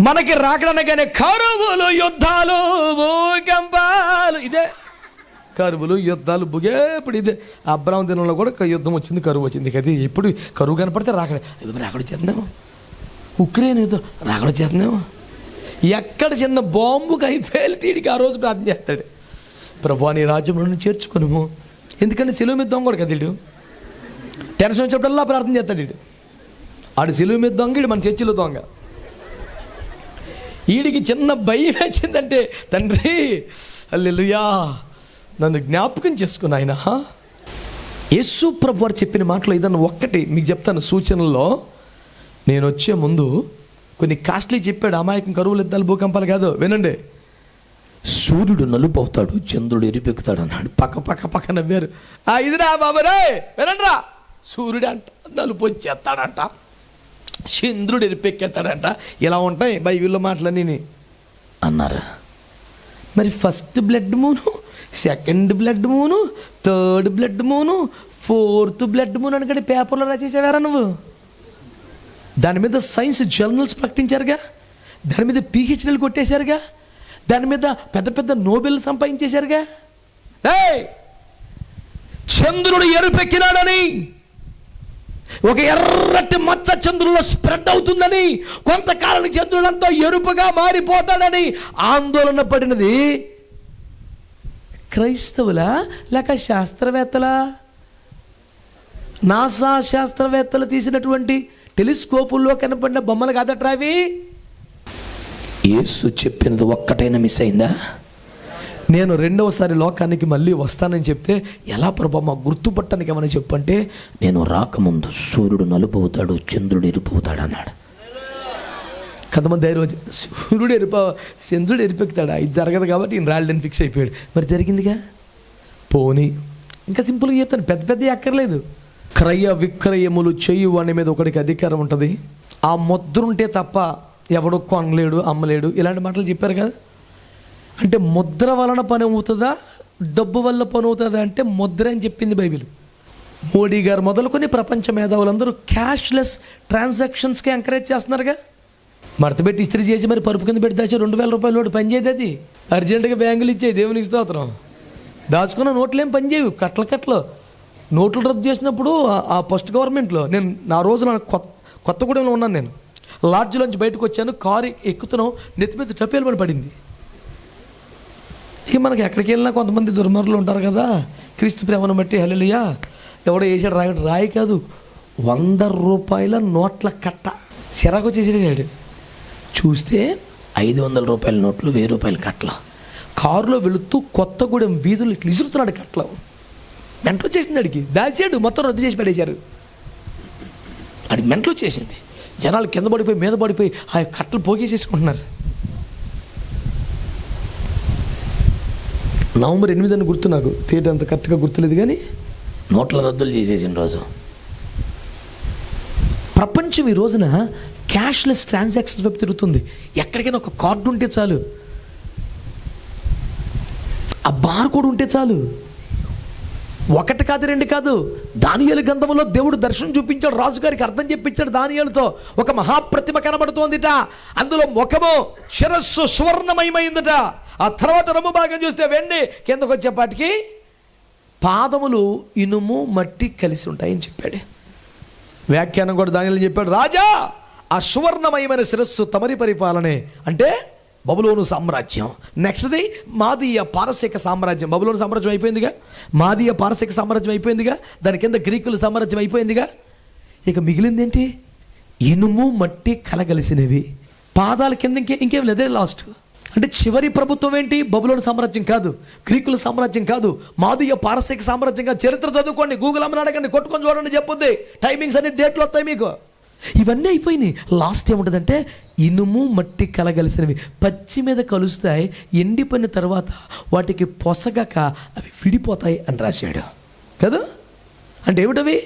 మనకి రాకడనగానే కరువులు, యుద్ధాలు, భూకంపాలు, ఇదే కరువులు, యుద్ధాలు, ఇప్పుడు ఇదే. అబ్రాహం దినంలో కూడా యుద్ధం వచ్చింది, కరువు వచ్చింది కదా. ఎప్పుడు కరువు కనపడితే రాకడ చేద్దాము. ఉక్రెయిన్ యుద్ధం రాకడ చేద్దాము. ఎక్కడ చిన్న బాంబుకి అయిపోయి తీడికి ఆ రోజు ప్రార్థన చేస్తాడు, ప్రభువా నీ రాజ్యంలో చేర్చుకును. ఎందుకంటే సిలువ మీద దొంగ కూడా కదా వీడు. టెన్షన్ వచ్చినప్పుడల్లా ప్రార్థన చేస్తాడు వీడు. ఆడు సిలువ మీద దొంగ, వీడు మన చర్చిలో దొంగ. వీడికి చిన్న భయం వచ్చిందంటే, తండ్రి హల్లెలూయా నన్ను జ్ఞాపకం చేసుకుని ఆయన. యేసు ప్రభు వారు చెప్పిన మాటలో ఏదన్నా ఒక్కటి మీకు చెప్తాను సూచనల్లో. నేను వచ్చే ముందు కొన్ని కాస్ట్లీ చెప్పాడు. అమాయకం, కరువులు, యుద్ధాలు, భూకంపాలు కాదు, వినండి. సూర్యుడు నలుపు అవుతాడు, చంద్రుడు ఎరిపెక్కుతాడు అన్నాడు. పక్క నవ్వారు. ఇదిరా బాబురే, వినండిరా. సూర్యుడు అంట నలుపు వచ్చేస్తాడంట, చంద్రుడు ఎరిపెక్కేస్తాడంట. ఇలా ఉంటాయి బైబిల్లో మాటలన్నీ అన్నారు. మరి first blood moon, second blood moon, third blood moon, fourth blood moon అనుకంటే పేపర్లో రాసేసావారా నువ్వు? దాని మీద సైన్స్ జర్నల్స్ ప్రకటించారుగా, దాని మీద పిహెచ్డీలు కొట్టేశారుగా, దాని మీద పెద్ద పెద్ద నోబెల్ సంపాదించేశారుగా. చంద్రుడు ఎరుపెక్కినాడని, ఒక ఎర్రటి మచ్చ చంద్రుల్లో స్ప్రెడ్ అవుతుందని, కొంతకాలానికి చంద్రుడంతా ఎరుపుగా మారిపోతాడని ఆందోళన పడినది క్రైస్తవులా లేక శాస్త్రవేత్తలా? నాసా శాస్త్రవేత్తలు తీసినటువంటి టెలిస్కోపుల్లో కనపడిన బొమ్మలు కాదట్రా అవి. యేసు చెప్పినది ఒక్కటైనా మిస్ అయిందా? నేను రెండవసారి లోకానికి మళ్ళీ వస్తానని చెప్తే, ఎలా ప్రభా మా గుర్తుపట్టడానికి ఏమని చెప్పంటే, నేను రాకముందు సూర్యుడు నలుపు అవుతాడు, చంద్రుడు ఎరుపు అవుతాడు అన్నాడు. కొంతమంది ధైర్యం, సూర్యుడు చంద్రుడు ఎరిపెక్కుతాడా? ఇది జరగదు కాబట్టి ఈయన రాళ్ళని ఫిక్స్ అయిపోయాడు. మరి జరిగిందిగా. పోనీ ఇంకా సింపుల్గా చెప్తాను, పెద్ద అక్కర్లేదు. క్రయ విక్రయములు చేయు వాని మీద ఒకడికి అధికారం ఉంటుంది. ఆ ముద్ర ఉంటే తప్ప ఎవడు కొనలేడు, అమ్మలేడు, ఇలాంటి మాటలు చెప్పారు కదా. అంటే ముద్ర వలన పని అవుతుందా, డబ్బు వల్ల పని అవుతుందా అంటే ముద్ర అని చెప్పింది బైబిల్. మోడీ గారు మొదలుకొని ప్రపంచ మేధావులందరూ క్యాష్లెస్ ట్రాన్సాక్షన్స్కి ఎంకరేజ్ చేస్తున్నారుగా. మడతపెట్టి ఇస్త్రీ చేసి మరి పరుపు కింద పెట్టి దాచి 2000 రూపాయలు నోటు పని చేయదు. అది అర్జెంటుగా బ్యాంకులు ఇచ్చేది, దేవునికి స్తోత్రం. దాచుకున్న నోట్లు ఏం పని చేయవు, కట్టలు నోట్లు రద్దు చేసినప్పుడు ఆ ఫస్ట్ గవర్నమెంట్లో నేను నా రోజున కొత్తగూడెంలో ఉన్నాను. నేను లాడ్జ్లోంచి బయటకు వచ్చాను, కారు ఎక్కుతున్నాం, నెత్తి మీద టపేలు పడింది. ఇక మనకి ఎక్కడికి వెళ్ళినా కొంతమంది దుర్మార్గులు ఉంటారు కదా, క్రీస్తు ప్రేమను బట్టి హల్లెలూయా ఎవడో వేసాడు రాయి కాదు, 100 రూపాయల నోట్ల కట్ట చిరాకు చేసేసాడు. చూస్తే 500 రూపాయల నోట్లు, 1000 రూపాయల కట్టలు. కారులో వెళుతూ కొత్తగూడెం వీధులు ఇట్లా ఇసురుతున్నాడు కట్టలు. మెంట్లో చేసింది అడిగి, దాచాడు, మొత్తం రద్దు చేసి పడేశారు. అడిగి మెంట్లో చేసింది. జనాలు కింద పడిపోయి మీద పడిపోయి ఆ కట్టలు పోగేసేసుకుంటున్నారు. నవంబర్ 8 అని గుర్తు, నాకు తేట అంత కరెక్ట్గా గుర్తులేదు, కానీ నోట్ల రద్దులు చేసేసిన రోజు. ప్రపంచం ఈ రోజున క్యాష్లెస్ ట్రాన్సాక్షన్స్ వైపు తిరుగుతుంది. ఎక్కడికైనా ఒక కార్డు ఉంటే చాలు, ఆ బార్ కోడ్ ఉంటే చాలు. ఒకటి కాదు, రెండు కాదు. దానియేలు గ్రంథంలో దేవుడు దర్శనం చూపించాడు, రాజుగారికి అర్థం చెప్పించాడు. దానియేలుతో ఒక మహాప్రతిమ కనబడుతోందిట, అందులో ముఖము శిరస్సు సువర్ణమయమైందట. ఆ తర్వాత రొమ్ము భాగం చూస్తే వెండి, కిందకు వచ్చేపాటికి పాదములు ఇనుము మట్టి కలిసి ఉంటాయని చెప్పాడు. వ్యాఖ్యానం కూడా దానియేలు చెప్పాడు, రాజా ఆ సువర్ణమయమైన శిరస్సు తమరి పరిపాలనే, అంటే బబులోను సామ్రాజ్యం. నెక్స్ట్ది మాదీయ పారసీక సామ్రాజ్యం. బబులోను సామ్రాజ్యం అయిపోయిందిగా, మాదీయ పారసీక సామ్రాజ్యం అయిపోయిందిగా, దాని కింద గ్రీకుల సామ్రాజ్యం అయిపోయిందిగా. ఇక మిగిలింది ఏంటి? ఇనుము మట్టి కలగలిసినవి. పాదాల కింద ఇంకేం లేదే లాస్ట్. అంటే చివరి ప్రభుత్వం ఏంటి? బబులోను సామ్రాజ్యం కాదు, గ్రీకుల సామ్రాజ్యం కాదు, మాదీయ పారసీక సామ్రాజ్యం కాదు. చరిత్ర చదువుకోండి, గూగుల్ అమ్మని అడగండి, కొట్టుకొని చూడండి, చెప్పుద్ది. టైమింగ్స్ అన్ని డేట్లు వస్తాయి మీకు. ఇవన్నీ అయిపోయినాయి. లాస్ట్ ఏముంటుందంటే ఇనుము మట్టి కలగలిసినవి పచ్చి మీద కలుస్తాయి, ఎండిపోయిన తర్వాత వాటికి పొసగక అవి విడిపోతాయి అని రాశాడు కదా. అంటే ఏమిటవి?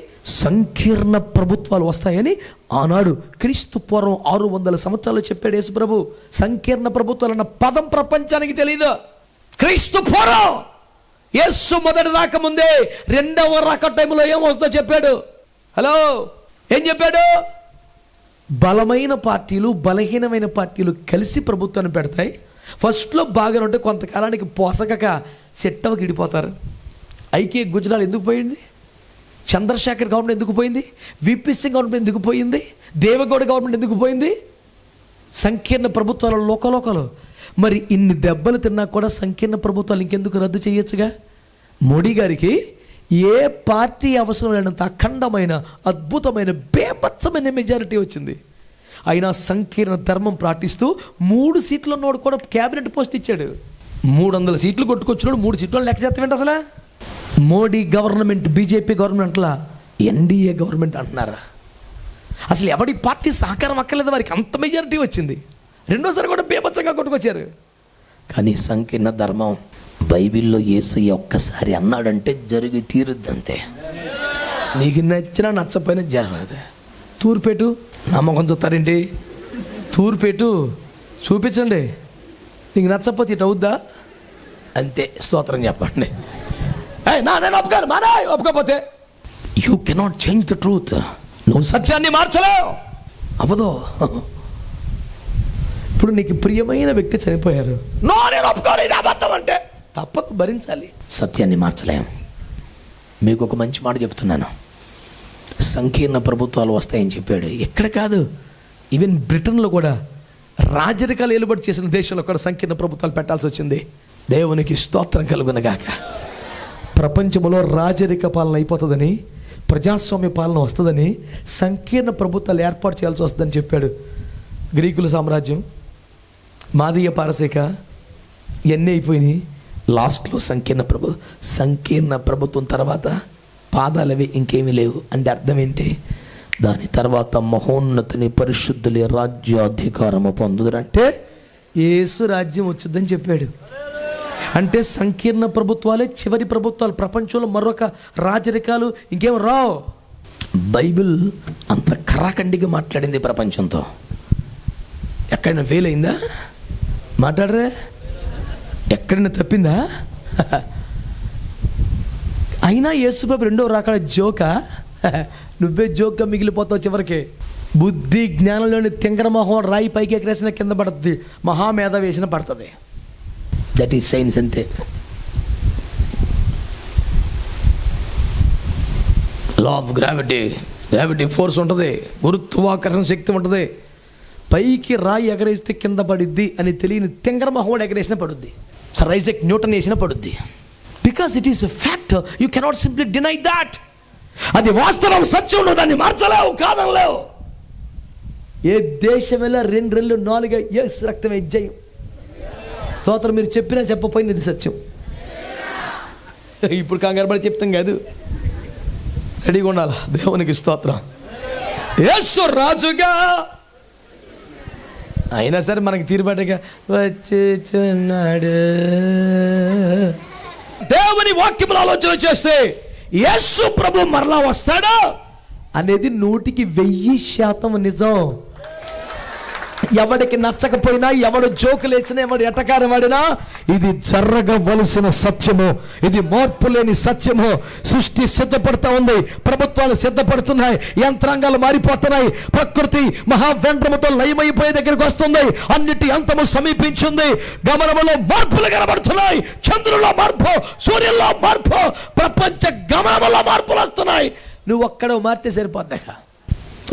సంకీర్ణ ప్రభుత్వాలు వస్తాయని ఆనాడు క్రీస్తు పూర్వం 600 సంవత్సరాలు చెప్పాడు యేసు ప్రభు. సంకీర్ణ ప్రభుత్వాలు అన్న పదం ప్రపంచానికి తెలియదు. క్రీస్తు పూర్వం యేసు మొదటి రాకముందే రెండవ రాక టైంలో ఏమొస్తుందో చెప్పాడు. హలో, ఏం చెప్పాడు? బలమైన పార్టీలు బలహీనమైన పార్టీలు కలిసి ప్రభుత్వాన్ని పెడతాయి. ఫస్ట్లో బాగానే ఉంటే కొంతకాలానికి పోసకక సెట్టవకి ఇడిపోతారు. ఐకే గుజరాత్ ఎందుకు పోయింది? చంద్రశేఖర్ గవర్నమెంట్ ఎందుకు పోయింది? విపి సింగ్ గవర్నమెంట్ ఎందుకు పోయింది? దేవగౌడ గవర్నమెంట్ ఎందుకు పోయింది? సంకీర్ణ ప్రభుత్వాలు లోకలోకలు. మరి ఇన్ని దెబ్బలు తిన్నా కూడా సంకీర్ణ ప్రభుత్వాలు ఇంకెందుకు రద్దు చేయొచ్చుగా? మోడీ గారికి ఏ పార్టీ అవసరం లేనంత అఖండమైన అద్భుతమైన బేభత్సమైన మెజారిటీ వచ్చింది. అయినా సంకీర్ణ ధర్మం పాటిస్తూ 3 సీట్లు ఉన్నవాడు కూడా క్యాబినెట్ పోస్ట్ ఇచ్చాడు. 300 సీట్లు కొట్టుకొచ్చినాడు 3 సీట్లు లెక్క చేస్తామేంటి? అసలు మోడీ గవర్నమెంట్ బీజేపీ గవర్నమెంట్లా ఎన్డీఏ గవర్నమెంట్ అంటున్నారా? అసలు ఎవడి పార్టీ సహకారం అక్కర్లేదు, వారికి అంత మెజారిటీ వచ్చింది. రెండోసారి కూడా బేభత్సంగా కొట్టుకొచ్చారు. కానీ సంకీర్ణ ధర్మం బైబిల్లో యేసయ్య ఒక్కసారి అన్నాడంటే జరిగి తీరుద్దంతే. నీకు నచ్చినా నచ్చపోయినా జరగదు. తూర్పేటు నమ్మకం చూస్తారేంటి? తూర్పేటు చూపించండి, నీకు నచ్చకపోతే ఇటు అవుద్దా? అంతే. స్తోత్రం చెప్పండి. నేను ఒప్పుకోను, ఒప్పుకోకపోతే you cannot change the truth. నువ్వు సత్యాన్ని మార్చలేవు, అవ్వదు. ఇప్పుడు నీకు ప్రియమైన వ్యక్తి చనిపోయారు, నేను ఒప్పుకోను, ఇది అబద్ధం అంటే తప్పదు, భరించాలి. సత్యాన్ని మార్చలేం. మీకు ఒక మంచి మాట చెప్తున్నాను, సంకీర్ణ ప్రభుత్వాలు వస్తాయని చెప్పాడు. ఎక్కడ కాదు, ఈవెన్ బ్రిటన్లో కూడా రాజరికాలు ఏలుబడి చేసిన దేశంలో కూడా సంకీర్ణ ప్రభుత్వాలు పెట్టాల్సి వచ్చింది. దేవునికి స్తోత్రం కలుగునగాక. ప్రపంచంలో రాజరిక పాలన అయిపోతుందని, ప్రజాస్వామ్య పాలన వస్తుందని సంకీర్ణ ప్రభుత్వాలు ఏర్పాటు చేయాల్సి వస్తుందని చెప్పాడు. గ్రీకుల సామ్రాజ్యం, మాదీయ పారసీక ఇవన్నీ అయిపోయినాయి. లాస్ట్లో సంకీర్ణ ప్రభుత్వం తర్వాత పాదాలవి ఇంకేమీ లేవు. అంటే అర్థం ఏంటి? దాని తర్వాత మహోన్నతిని పరిశుద్ధులే రాజ్యాధికారము పొందుదురంటే యేసు రాజ్యం వచ్చుద్దని చెప్పాడు. అంటే సంకీర్ణ ప్రభుత్వాలే చివరి ప్రభుత్వాలు. ప్రపంచంలో మరొక రాజరికాలు ఇంకేం రావు. బైబిల్ అంత ఖరాఖండిగా మాట్లాడింది ప్రపంచంతో. ఎక్కడైనా ఫెయిల్ అయిందా? మాట్లాడరే. ఎక్కడైనా తప్పిందా? అయినా యేసుప్రభు రెండో రాకడ జోక, నువ్వే జోక్గా మిగిలిపోతావు చివరికి. బుద్ధి జ్ఞానంలోని తింగరమోహం రాయి పైకి ఎక్కరేసిన కింద పడుతుంది, మహామేధ వేసిన పడుతుంది. దట్ ఈస్ సైన్స్ అంతే. లా ఆఫ్ గ్రావిటీ ఫోర్స్ ఉంటుంది, గురుత్వాకర్షణ శక్తి ఉంటుంది. పైకి రాయి ఎగరేస్తే కింద పడుద్ది అని తెలియని తింగరమోహం ఎగరేసిన పడుద్ది. సర్ ఐజాక్ న్యూటన్ వేసిన పడుద్ది. Because it is a fact, you cannot simply deny that. అది వాస్తవం, సత్యం, దాన్ని మార్చలేవు, కాదనలేవు. ఏ దేశం వెళ్ళా 2 రెళ్ళు 4 యేసు రక్తమే జయం. స్తోత్రం. మీరు చెప్పినా చెప్పపోయింది ఇది సత్యం. ఇప్పుడు కంగారు పడి చెప్తాం కాదు, రెడీగా ఉండాలి. దేవునికి స్తోత్రం. యేసు రాజుగా అయినా సరే మనకి తీరుబాటుగా వచ్చేచున్నాడు. దేవుని వాక్యములు ఆలోచన చేస్తే యేసు ప్రభు మరలా వస్తాడా అనేది 100% నిజం. ఎవడికి నచ్చకపోయినా, ఎవడు జోకులేసినా, ఎవడు ఎటకారమాడినా ఇది జరగవలసిన సత్యము. ఇది మార్పు లేని సత్యము. సృష్టి సిద్ధపడుతూ ఉంది, ప్రభుత్వాలు సిద్ధపడుతున్నాయి, యంత్రాంగాలు మారిపోతున్నాయి, ప్రకృతి మహావేంద్రముతో లయమైపోయే దగ్గరికి వస్తుంది, అన్నిటి అంతము సమీపించింది. గమనములో మార్పులు కనబడుతున్నాయి. చంద్రుల్లో మార్పు, సూర్యుల్లో మార్పు, ప్రపంచ గమనములో మార్పులు వస్తున్నాయి. నువ్వు ఒక్కడ మారితే సరిపోద్దాక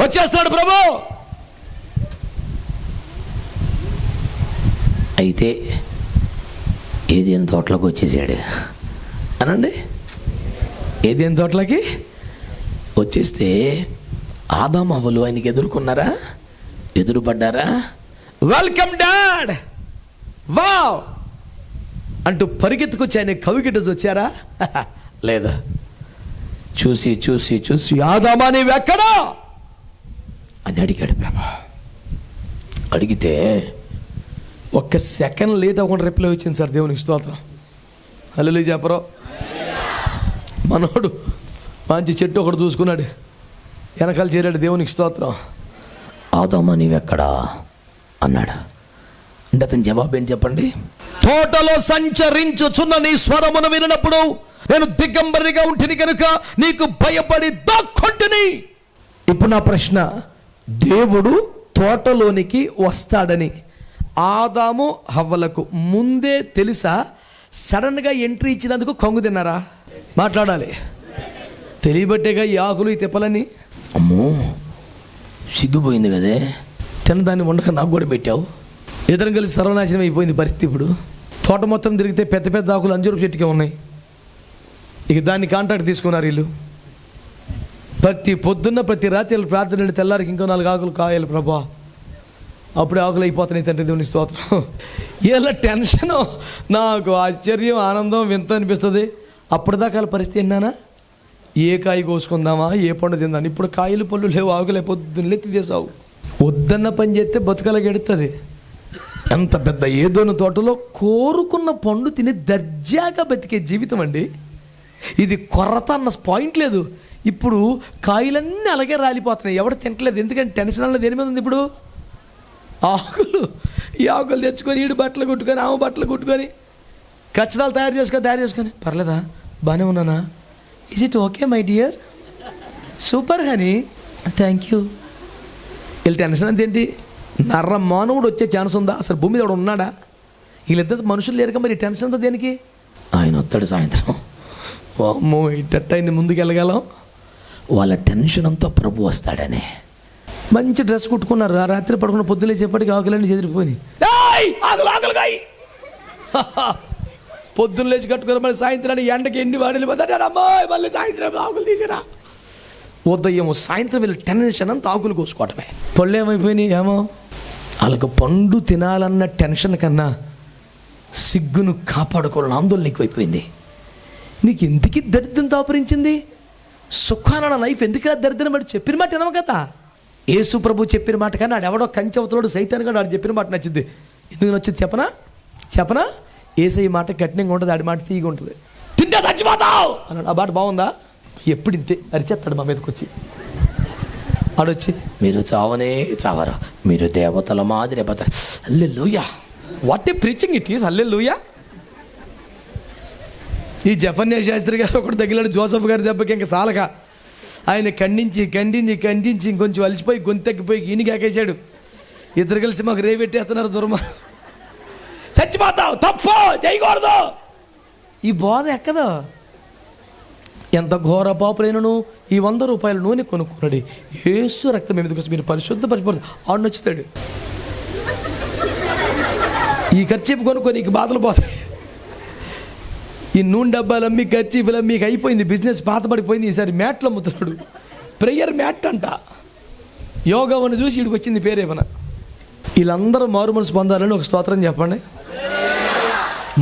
వచ్చేస్తున్నాడు ప్రభు. అయితే ఏదేని తోటలోకి వచ్చేసాడు అనండి. ఏదేని తోటలోకి వచ్చేస్తే ఆదాము హవ్వలు ఆయనకి ఎదుర్కొన్నారా? ఎదురుపడ్డారా? వెల్కమ్ డాడ్, వావ్ అంటూ పరిగెత్తుకొచ్చి ఆయన కవిగిట వచ్చారా? లేదా. చూసి చూసి చూసి ఆదామా నీవెక్కడా అని అడిగాడు ప్రభా. అడిగితే 1 సెకండ్ లేట్ అవ్వకుండా రిప్లై వచ్చింది. సార్ దేవునికి స్తోత్రం. హల్లెలూయా చెప్పరు. మనోడు మంచి చెట్టు ఒకటి చూసుకున్నాడు, వెనకాల చేరాడు. దేవునికి స్తోత్రం. ఆదామా నీవెక్కడా అన్నాడు. అంటే అతని జవాబు ఏంటి చెప్పండి? తోటలో సంచరించుచున్న నీ స్వరమును వినప్పుడు నేను దిగంబరిగా ఉంటిని కనుక నీకు భయపడి దాక్కొంటిని. ఇప్పుడు నా ప్రశ్న, దేవుడు తోటలోనికి వస్తాడని ఆదాము హవ్వలకు ముందే తెలుసా? సడన్గా ఎంట్రీ ఇచ్చినందుకు కంగు తిన్నారా? మాట్లాడాలి. తెలియబట్టేగా ఈ ఆకులు ఈ తిప్పలని. అమ్మో సిగ్గుపోయింది కదే, తినదాన్ని వండక నాకు కూడా పెట్టావు. ఇద్దరం కలిసి సర్వనాశనం అయిపోయింది పరిస్థితి. ఇప్పుడు తోట మొత్తం తిరిగితే పెద్ద పెద్ద ఆకులు అంజూరపు చెట్టుకే ఉన్నాయి. ఇక దాన్ని కాంట్రాక్ట్ తీసుకున్నారు వీళ్ళు. ప్రతి పొద్దున్న ప్రతి రాత్రి ప్రార్థన తెల్లారికి ఇంకో 4 ఆకులు కాయాలి ప్రభా, అప్పుడే ఆకులు అయిపోతున్నాయి తండ్రి దేవుని స్తోత్రం. ఇలా టెన్షను, నాకు ఆశ్చర్యం ఆనందం వింత అనిపిస్తుంది. అప్పటిదాకా పరిస్థితి ఎన్నానా, ఏ కాయ కోసుకుందామా, ఏ పండు తిందాం. ఇప్పుడు కాయలు పళ్ళు లేవు, ఆకులే పొద్దున్న ఎత్తి చేసావు. వద్దన్న పని చేస్తే బతుకలా గెడుతుంది. ఎంత పెద్ద ఏదోని తోటలో కోరుకున్న పండు తిని దర్జాగా బతికే జీవితం అండి ఇది. కొరత అన్న పాయింట్ లేదు. ఇప్పుడు కాయలన్నీ అలాగే రాలిపోతున్నాయి, ఎవడు తింటలేదు. ఎందుకంటే టెన్షన్ అన్నది దేని మీద ఉంది ఇప్పుడు? ఆకులు. ఈ ఆకులు తెచ్చుకొని ఈడు బట్టలు కుట్టుకొని ఆమె బట్టలు కుట్టుకొని కచ్చడాలు తయారు చేసుకొని పర్లేదా, బాగానే ఉన్నానా, is it okay my dear, super honey, thank you. వీళ్ళ టెన్షన్ అంతేంటి? నర్ర మానవుడు వచ్చే ఛాన్స్ ఉందా అసలు? భూమి మీద ఉన్నాడా? వీళ్ళిద్దరు మనుషులు లేరుగా, మరి టెన్షన్ అంతా దేనికి? ఆయన వస్తాడు సాయంత్రం, అమ్మో ఇట్ట ఆయన ముందుకు వెళ్ళగలం. వాళ్ళ టెన్షన్ అంతా ప్రభు వస్తాడని. మంచి డ్రెస్ కుట్టుకున్నారు, ఆ రాత్రి పడుకున్న పొద్దులేసేపటికి ఆకులన్నీ చెదిరిపోయి పొద్దున్న లేచి కట్టుకుని మళ్ళీ సాయంత్రానికి ఎండకి ఎన్ని వాడిలు పోతాడు. అమ్మాయి మళ్ళీ సాయంత్రం ఆకులు తీసిరా. ఉదయం సాయంత్రం వీళ్ళు టెన్షన్ అంతా ఆకులు కోసుకోవటమే. పళ్ళు ఏమైపోయినాయి ఏమో. వాళ్ళకు పండు తినాలన్న టెన్షన్ కన్నా సిగ్గును కాపాడుకోవాలని ఆందోళన ఎక్కువైపోయింది. నీకు ఎందుకు దరిద్రం తాపరించింది? సుఖాన లైఫ్ ఎందుకు దరిద్రం? బట్టి చెప్పిన మాట వినవు కదా. యేసు ప్రభు చెప్పిన మాట కానీ ఆడెవడో కంచెవతలోడు సైతాన్ కూడా ఆడు చెప్పిన మాట నచ్చింది. ఎందుకు నచ్చింది చెప్పనా? ఏసయ్య మాట కఠినంగా ఉంటుంది, ఆడి మాట తీయగా ఉంటుంది. తింటే చచ్చిపోతావు అన్నాడు. ఆ మాట బాగుందా? ఎప్పుడు ఇంతే అరిచేస్తాడు మా మీదకి వచ్చి. ఆడొచ్చి మీరు చావనే చావరా, మీరు దేవతల మాదిరి పోతారు. Hallelujah, what a preaching it is. Hallelujah. ఈ జఫన్యా శాస్త్రి గారు ఒకటి తగిలాడు జోసఫ్ గారి దెబ్బకి. ఇంకా సాలక ఆయన ఖండించి ఇంకొంచెం అలిసిపోయి గొంతెక్కిపోయి ఈయనకి ఎక్కేసాడు. ఇద్దరు కలిసి మాకు రేవెట్టేస్తున్నారు. దుర్మా చచ్చిపోతావు, తప్పు చేయకూడదు. ఈ బోధ ఎక్కదో. ఎంత ఘోర పాపులైనను ఈ 100 రూపాయల నూనె కొనుక్కున్నాడు. యేసు రక్తం ఎందుకు మీరు పరిశుద్ధ పరిపడు ఆడనొచ్చుతాడు. ఈ ఖర్చీపు కొనుక్కొని నీకు బాధలు పోతాయి. ఈ నూనె డబ్బాలు అమ్మి ఖర్చీపులు అమ్మి అయిపోయింది బిజినెస్, పాతపడిపోయింది. ఈసారి మ్యాట్లు అమ్ముతున్నాడు. ప్రేయర్ మ్యాట్ అంట. యోగాను చూసి వీడికి వచ్చింది పేరేమన్నా. వీళ్ళందరూ మారు మనసు పొందాలని ఒక స్తోత్రం చెప్పండి.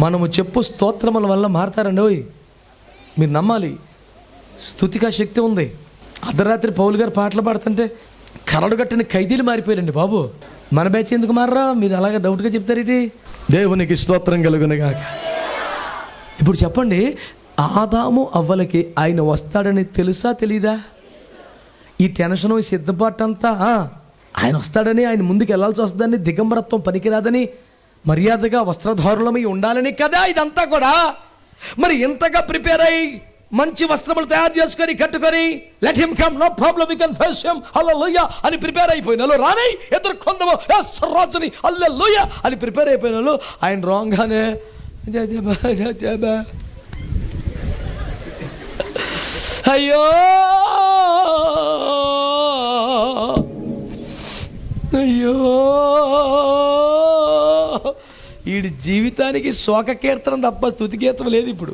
మనము చెప్పు స్తోత్రముల వల్ల మారతారండి. ఓయ్ మీరు నమ్మాలి. స్తుతికా శక్తి ఉంది. అర్ధరాత్రి పౌలు గారు పాటలు పాడుతుంటే కరడు కట్టిన ఖైదీలు మారిపోయారండి బాబు. మన బ్యాచ్ ఎందుకు మారరా? మీరు అలాగే డౌట్గా చెప్తారేంటి? దేవునికి స్తోత్రం కలుగునుగా. ఇప్పుడు చెప్పండి, ఆదాము అవ్వలకి ఆయన వస్తాడని తెలుసా తెలీదా? ఈ టెన్షను ఈ సిద్ధపాటు అంతా ఆయన వస్తాడని, ఆయన ముందుకు వెళ్ళాల్సి వస్తుందని, దిగంబరత్వం పనికిరాదని, మర్యాదగా వస్త్రధారులమై ఉండాలని కదా ఇదంతా కూడా. మరి ఎంతగా ప్రిపేర్ అయ్యి మంచి వస్త్రములు తయారు చేసుకొని కట్టుకొని let him come, no problem, we can face him, hallelujah అని ప్రిపేర్ అయిపోయిన వాళ్ళు, రానై ఎదుర్కొందాము రాజుని హల్లెలూయా అని ప్రిపేర్ అయిపోయిన వాళ్ళు ఆయన రాగానే అయ్యో అయ్యో వీడి జీవితానికి శోక కీర్తనం తప్ప స్తుతి కీర్తనం లేదు. ఇప్పుడు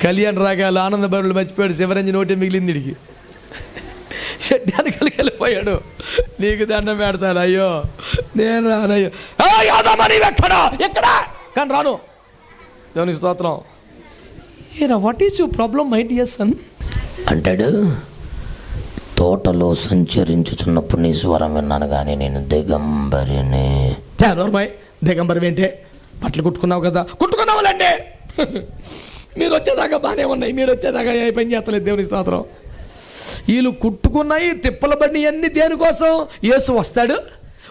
కళ్యాణ రాగాలు ఆనంద బరువులు మర్చిపోయాడు. శివరంజన్ ఒకటే మిగిలింది వీడికి. షడ్డానికి కలిగిపోయాడు. నీకు దండం పెడతాను అయ్యో నేను రానయ్యో. ఎక్కడా కానీ రాను. దేవునికి స్తోత్రం. What is your problem my dear son అంటాడు. తోటలో సంచరించుచున్నప్పుడు నీ స్వరం విన్నాను కానీ నేను దిగంబరిని. దిగంబరి ఏంటే? బట్టలు కుట్టుకున్నావు కదా. కుట్టుకున్నావులండి. మీరు వచ్చేదాకా బాగానే ఉన్నాయి, మీరు వచ్చేదాకా ఏ పని చేస్తలేదు. దేవునికి స్తోత్రం. వీళ్ళు కుట్టుకున్నాయి తిప్పల బండి అన్ని దేనికోసం? యేసు వస్తాడు,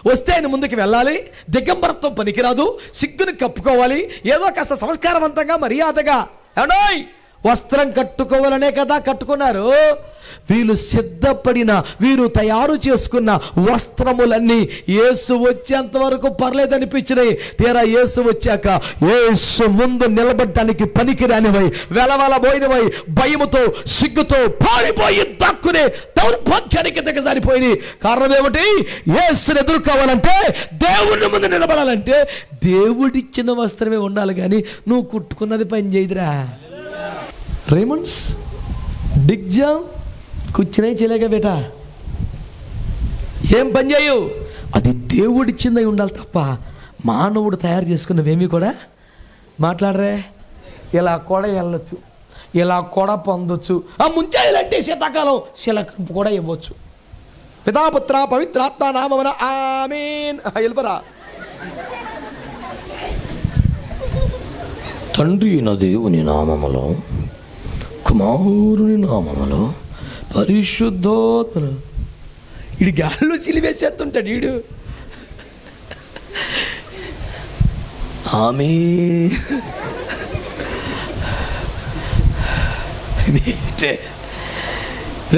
వస్తే ఆయన ముందుకు వెళ్ళాలి, దిగంబరత్వం పనికిరాదు, సిగ్గుని కప్పుకోవాలి, ఏదో కాస్త సంస్కారవంతంగా మర్యాదగా ఏమండోయ్ వస్త్రం కట్టుకోవాలనే కదా కట్టుకున్నారు. వీళ్ళు సిద్ధపడిన, వీరు తయారు చేసుకున్న వస్త్రములన్నీ యేసు వచ్చేంత వరకు పర్లేదనిపించినాయి. తీరా యేసు వచ్చాక యేసు ముందు నిలబడటానికి పనికిరానివై, వెలవలబోయినవై, భయముతో సిగ్గుతో పారిపోయి దక్కునే దౌర్భాగ్యానికి దిగజారిపోయి. కారణం ఏమిటి? యేసుని ఎదుర్కోవాలంటే, దేవుడి ముందు నిలబడాలంటే దేవుడిచ్చిన వస్త్రమే ఉండాలి, కానీ నువ్వు కుట్టుకున్నది పని చేయదురా. రేమండ్స్, డిగ్జామ్ కూర్చునే చేయలేక బేటా, ఏం పని చేయవు. అది దేవుడిచ్చిందై ఉండాలి తప్ప మానవుడు తయారు చేసుకున్నవేమీ కూడా మాట్లాడరే. ఇలా కూడా వెళ్ళొచ్చు, ఇలా కూడా పొందొచ్చు, ముంచాయిలంటే శీతాకాలం శిలకంపు కూడా ఇవ్వచ్చు. పితాపుత్ర పవిత్రాత్మ నామమున ఆమేన్. వెళ్ళిపరా. తండ్రి అయిన దేవుని నామములో, కుమారుని నామములో, పరిశుద్ధోత్మ. ఇడు గాల్లో సిలివేసేస్తుంటాడు ఈడు. ఆమేన్.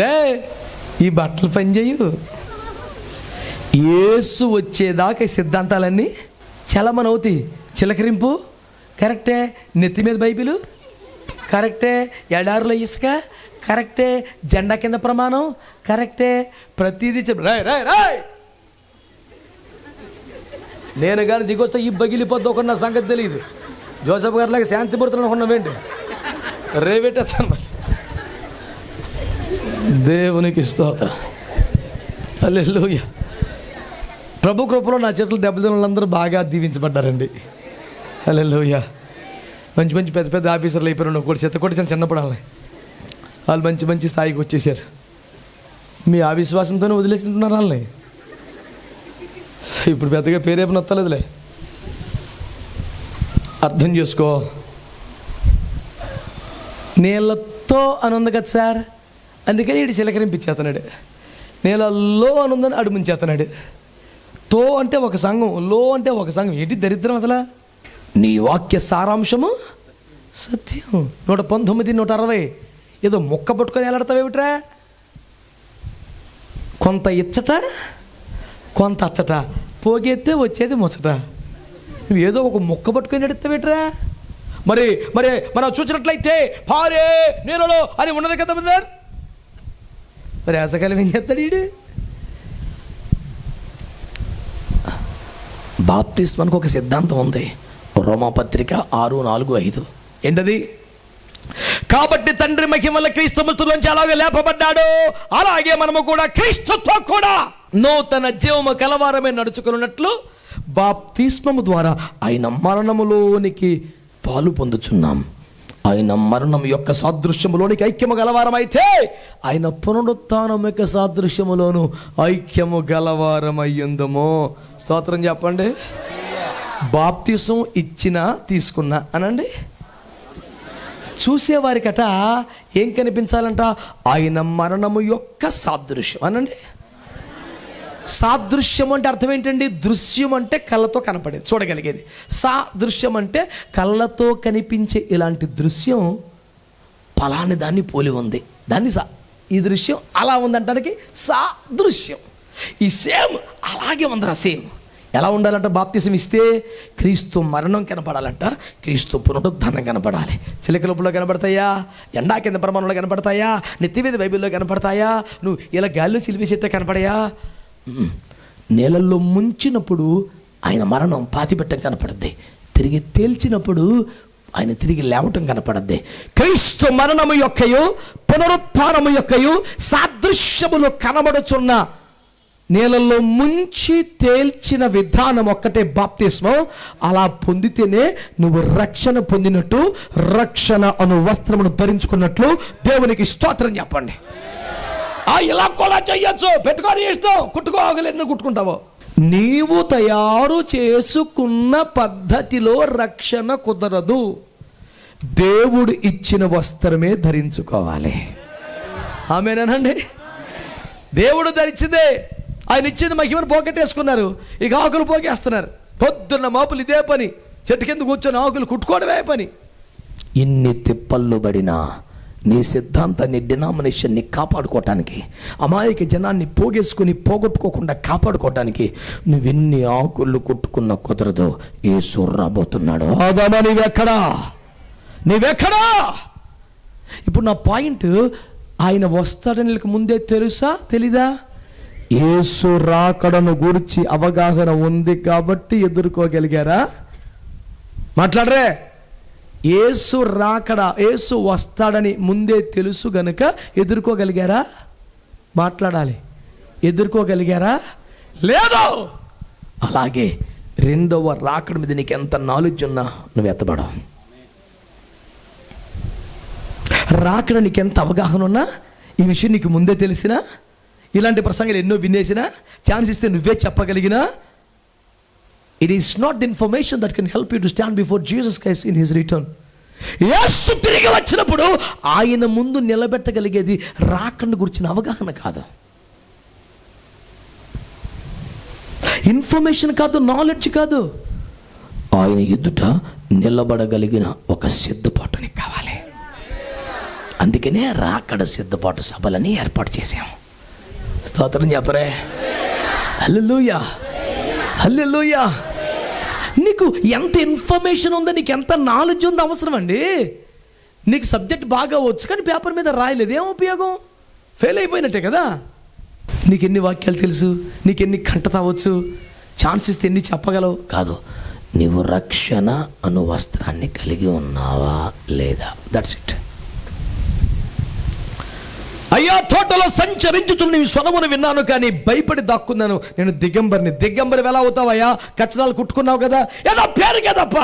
రే ఈ బట్టలు పని చేయు. యేసు వచ్చేదాకా ఈ సిద్ధాంతాలన్నీ చలమనవుతాయి. చిలకరింపు కరెక్టే, నెత్తి మీద బైబిలు కరెక్టే, ఎడారులో ఇసుక కరెక్టే, జెండా కింద ప్రమాణం కరెక్టే, ప్రతిదీ నేను కానీ దిగొస్తే ఈ బగిలిపోద్ది ఒక నా సంగతి తెలియదు. జోసఫ్ గారిలాగా శాంతి పడుతున్నాను అనుకున్నావేంటి? రేవెట్టేస్తాను. దేవునికి స్తోత్రం. హల్లెలూయా. ప్రభు కృపలో నా చేతులు దెబ్బతిన్న వాళ్ళందరూ బాగా దీవించబడ్డారండి. హల్లెలూయా. మంచి మంచి పెద్ద పెద్ద ఆఫీసర్లు అయిపోయారు. ఒకటి చెత్త కొట్టి చిన్నప్పుడు వాళ్ళు మంచి మంచి స్థాయికి వచ్చేసారు. మీ అవిశ్వాసంతోనే వదిలేసింటున్నారు వాళ్ళని. ఇప్పుడు పెద్దగా పేరేపు నొత్తలేదులే. అర్థం చేసుకో. నీళ్ళతో అని ఉంది కదా సార్, అందుకని వీడు చిలకరింపించేస్తున్నాడు. నీళ్ళల్లో అని ఉందని అడు ముంచేస్తున్నాడు. తో అంటే ఒక సంఘం, లో అంటే ఒక సంఘం. ఏంటి దరిద్రం అసలు? నీ వాక్య సారాంశము సత్యం. 119, 160 ఏదో మొక్క పట్టుకొని వెళ్ళడతావేమిట్రా? కొంత ఇచ్చట, కొంత అచ్చట, పోగెత్తే వచ్చేది ముచ్చట. నువ్వు ఏదో ఒక మొక్క పట్టుకొని ఎడతావేట్రా? మరి మరి మనం చూసినట్లయితే పారే నీళ్ళలో అని ఉన్నది కదా బ్రదర్. మరి అసకాలం ఏం చేస్తాడు వీడు? బాప్తిస్మానికి ఒక సిద్ధాంతం ఉంది. రోమాపత్రిక 6:4-5 ఏంటది? కాబట్టి తండ్రి మహిమల క్రీస్తు మృతుల్లోంచి అలాగే లేపబడ్డాడు, అలాగే మనము కూడా క్రీస్తుతో కూడా నూతన జీవము కలవారమే నడుచుకున్నట్లు బాప్తిస్మము ద్వారా ఆయన మరణములోనికి పాలు పొందుచున్నాం. ఆయన మరణం యొక్క సాదృశ్యములోనికి ఐక్యము గలవారమైతే ఆయన పునరుత్థానం యొక్క సాదృశ్యములోను ఐక్యము గలవారమయ్యుందము. స్తోత్రం చెప్పండి. బాప్తిసం ఇచ్చినా తీసుకున్నా అనండి. చూసేవారికట ఏం కనిపించాలంట? ఆయన మరణము యొక్క సాదృశ్యం అనండి. సాదృశ్యం అంటే అర్థం ఏంటండి? దృశ్యం అంటే కళ్ళతో కనపడేది, చూడగలిగేది. సాదృశ్యం అంటే కళ్ళతో కనిపించే ఇలాంటి దృశ్యం పలాని దాన్ని పోలి ఉంది, దాన్ని ఈ దృశ్యం అలా ఉందంటానికి సాదృశ్యం. ఈ సేమ్ అలాగే ఉందరా. సేమ్ ఎలా ఉండాలంట? బాప్తిసం ఇస్తే క్రీస్తు మరణం కనపడాలంట, క్రీస్తు పునరుద్ధానం కనపడాలి. చిలకలుపులో కనపడతాయా? ఎండా కింద ప్రమాణంలో కనపడతాయా? నెత్తి మీద బైబిల్లో కనపడతాయా? నువ్వు ఇలా గాల్లో సిలివేసేస్తే కనపడయా? నీళ్ళల్లో ముంచినప్పుడు ఆయన మరణం పాతిపెట్టం కనపడద్ది, తిరిగి తేల్చినప్పుడు ఆయన తిరిగి లేవటం కనపడద్ది. క్రీస్తు మరణము యొక్కయు పునరుత్థానము యొక్కయు సాదృశ్యములు కనబడుచున్న నీళ్ళల్లో ముంచి తేల్చిన విధానం ఒక్కటే బాప్తిస్మం. అలా పొందితేనే నువ్వు రక్షణ పొందినట్టు, రక్షణ అను వస్త్రమును ధరించుకున్నట్లు. దేవునికి స్తోత్రం చెప్పండి. ఇలా కూడా చెయ్యొచ్చు, పెట్టుకొని ఇష్టం, కుట్టుకోగలను కుట్టుకుంటావు. నీవు తయారు చేసుకున్న పద్ధతిలో రక్షణ కుదరదు. దేవుడు ఇచ్చిన వస్త్రమే ధరించుకోవాలి. ఆమేనండి. దేవుడు ధరించిందే ఆయన ఇచ్చిన మహిమను పోగొట్టేసుకున్నారు. ఇక ఆకులు పోగేస్తున్నారు. పొద్దున్న మాపులు ఇదే పని, చెట్టు కింద కూర్చొని ఆకులు కుట్టుకోవడమే పని. ఇన్ని తిప్పళ్ళు పడినా నీ సిద్ధాంతాన్ని, డినామినేషన్ని కాపాడుకోవటానికి, అమాయక జనాన్ని పోగొట్టుకోకుండా కాపాడుకోవటానికి నువ్వెన్ని ఆకులు కుట్టుకున్న కుదరదు. యేసు రాబోతున్నాడు. ఆదామా, నీవెక్కడా? ఇప్పుడు నా పాయింట్, ఆయన వస్తాడని వీళ్ళకి ముందే తెలుసా తెలీదా? యేసు రాకడను గురించి అవగాహన ఉంది కాబట్టి ఎదుర్కోగలిగారా? మాట్లాడరే. యేసు రాకడ, యేసు వస్తాడని ముందే తెలుసు గనుక ఎదుర్కోగలిగారా? మాట్లాడాలి. ఎదుర్కోగలిగారా? లేదు. అలాగే రెండవ రాకడ మీద నీకు ఎంత నాలెడ్జ్ ఉన్నా నువ్వు ఎత్తబడవు. రాకడ నీకు ఎంత అవగాహన ఉన్నా, ఈ విషయం నీకు ముందే తెలిసినా, ఇలాంటి ప్రసంగాలు ఎన్నో వినేసినా, ఛాన్స్ ఇస్తే నువ్వే చెప్పగలిగినా, it is not the information that can help you to stand before Jesus Christ in his return. యేసు తిరిగి వచ్చినప్పుడు ఆయన ముందు నిలబెట్టగలిగేది రాకడ గురించిన అవగాహన కాదు, ఇన్ఫర్మేషన్ కాదు, నాలెడ్జ్ కాదు. ఆయన ఎదుట నిలబడగలిగిన ఒక సిద్ధపాటు నీకు కావాలి. అందుకనే రాకడ సిద్ధపాటు సభలని ఏర్పాటు చేశాం. స్తోత్రం చెప్పరే. హల్లెలూయా, హల్లెలూయా. నీకు ఎంత ఇన్ఫర్మేషన్ ఉందో, నీకు ఎంత నాలెడ్జ్ ఉందో అవసరం అండి. నీకు సబ్జెక్ట్ బాగా వచ్చు కానీ పేపర్ మీద రాయలేదు, ఏం ఉపయోగం? ఫెయిల్ అయిపోయినట్టే కదా. నీకు ఎన్ని వాక్యాలు తెలుసు, నీకు ఎన్ని కంటతావచ్చు, ఛాన్స్ ఇస్తే ఎన్ని చెప్పగలవు? కాదు, నీవు రక్షణ అను వస్త్రాన్ని కలిగి ఉన్నావా లేదా? That's it. అయ్యా, తోటలో సంచరించుచున్న నీ స్వరమును విన్నాను కానీ భయపడి దాక్కున్నాను. నేను దిగంబరిని. దిగంబరి ఎలా అవుతావయ్యా? కచ్చదాలు కుట్టుకున్నావు కదా, ఏదో పేరుకే తప్ప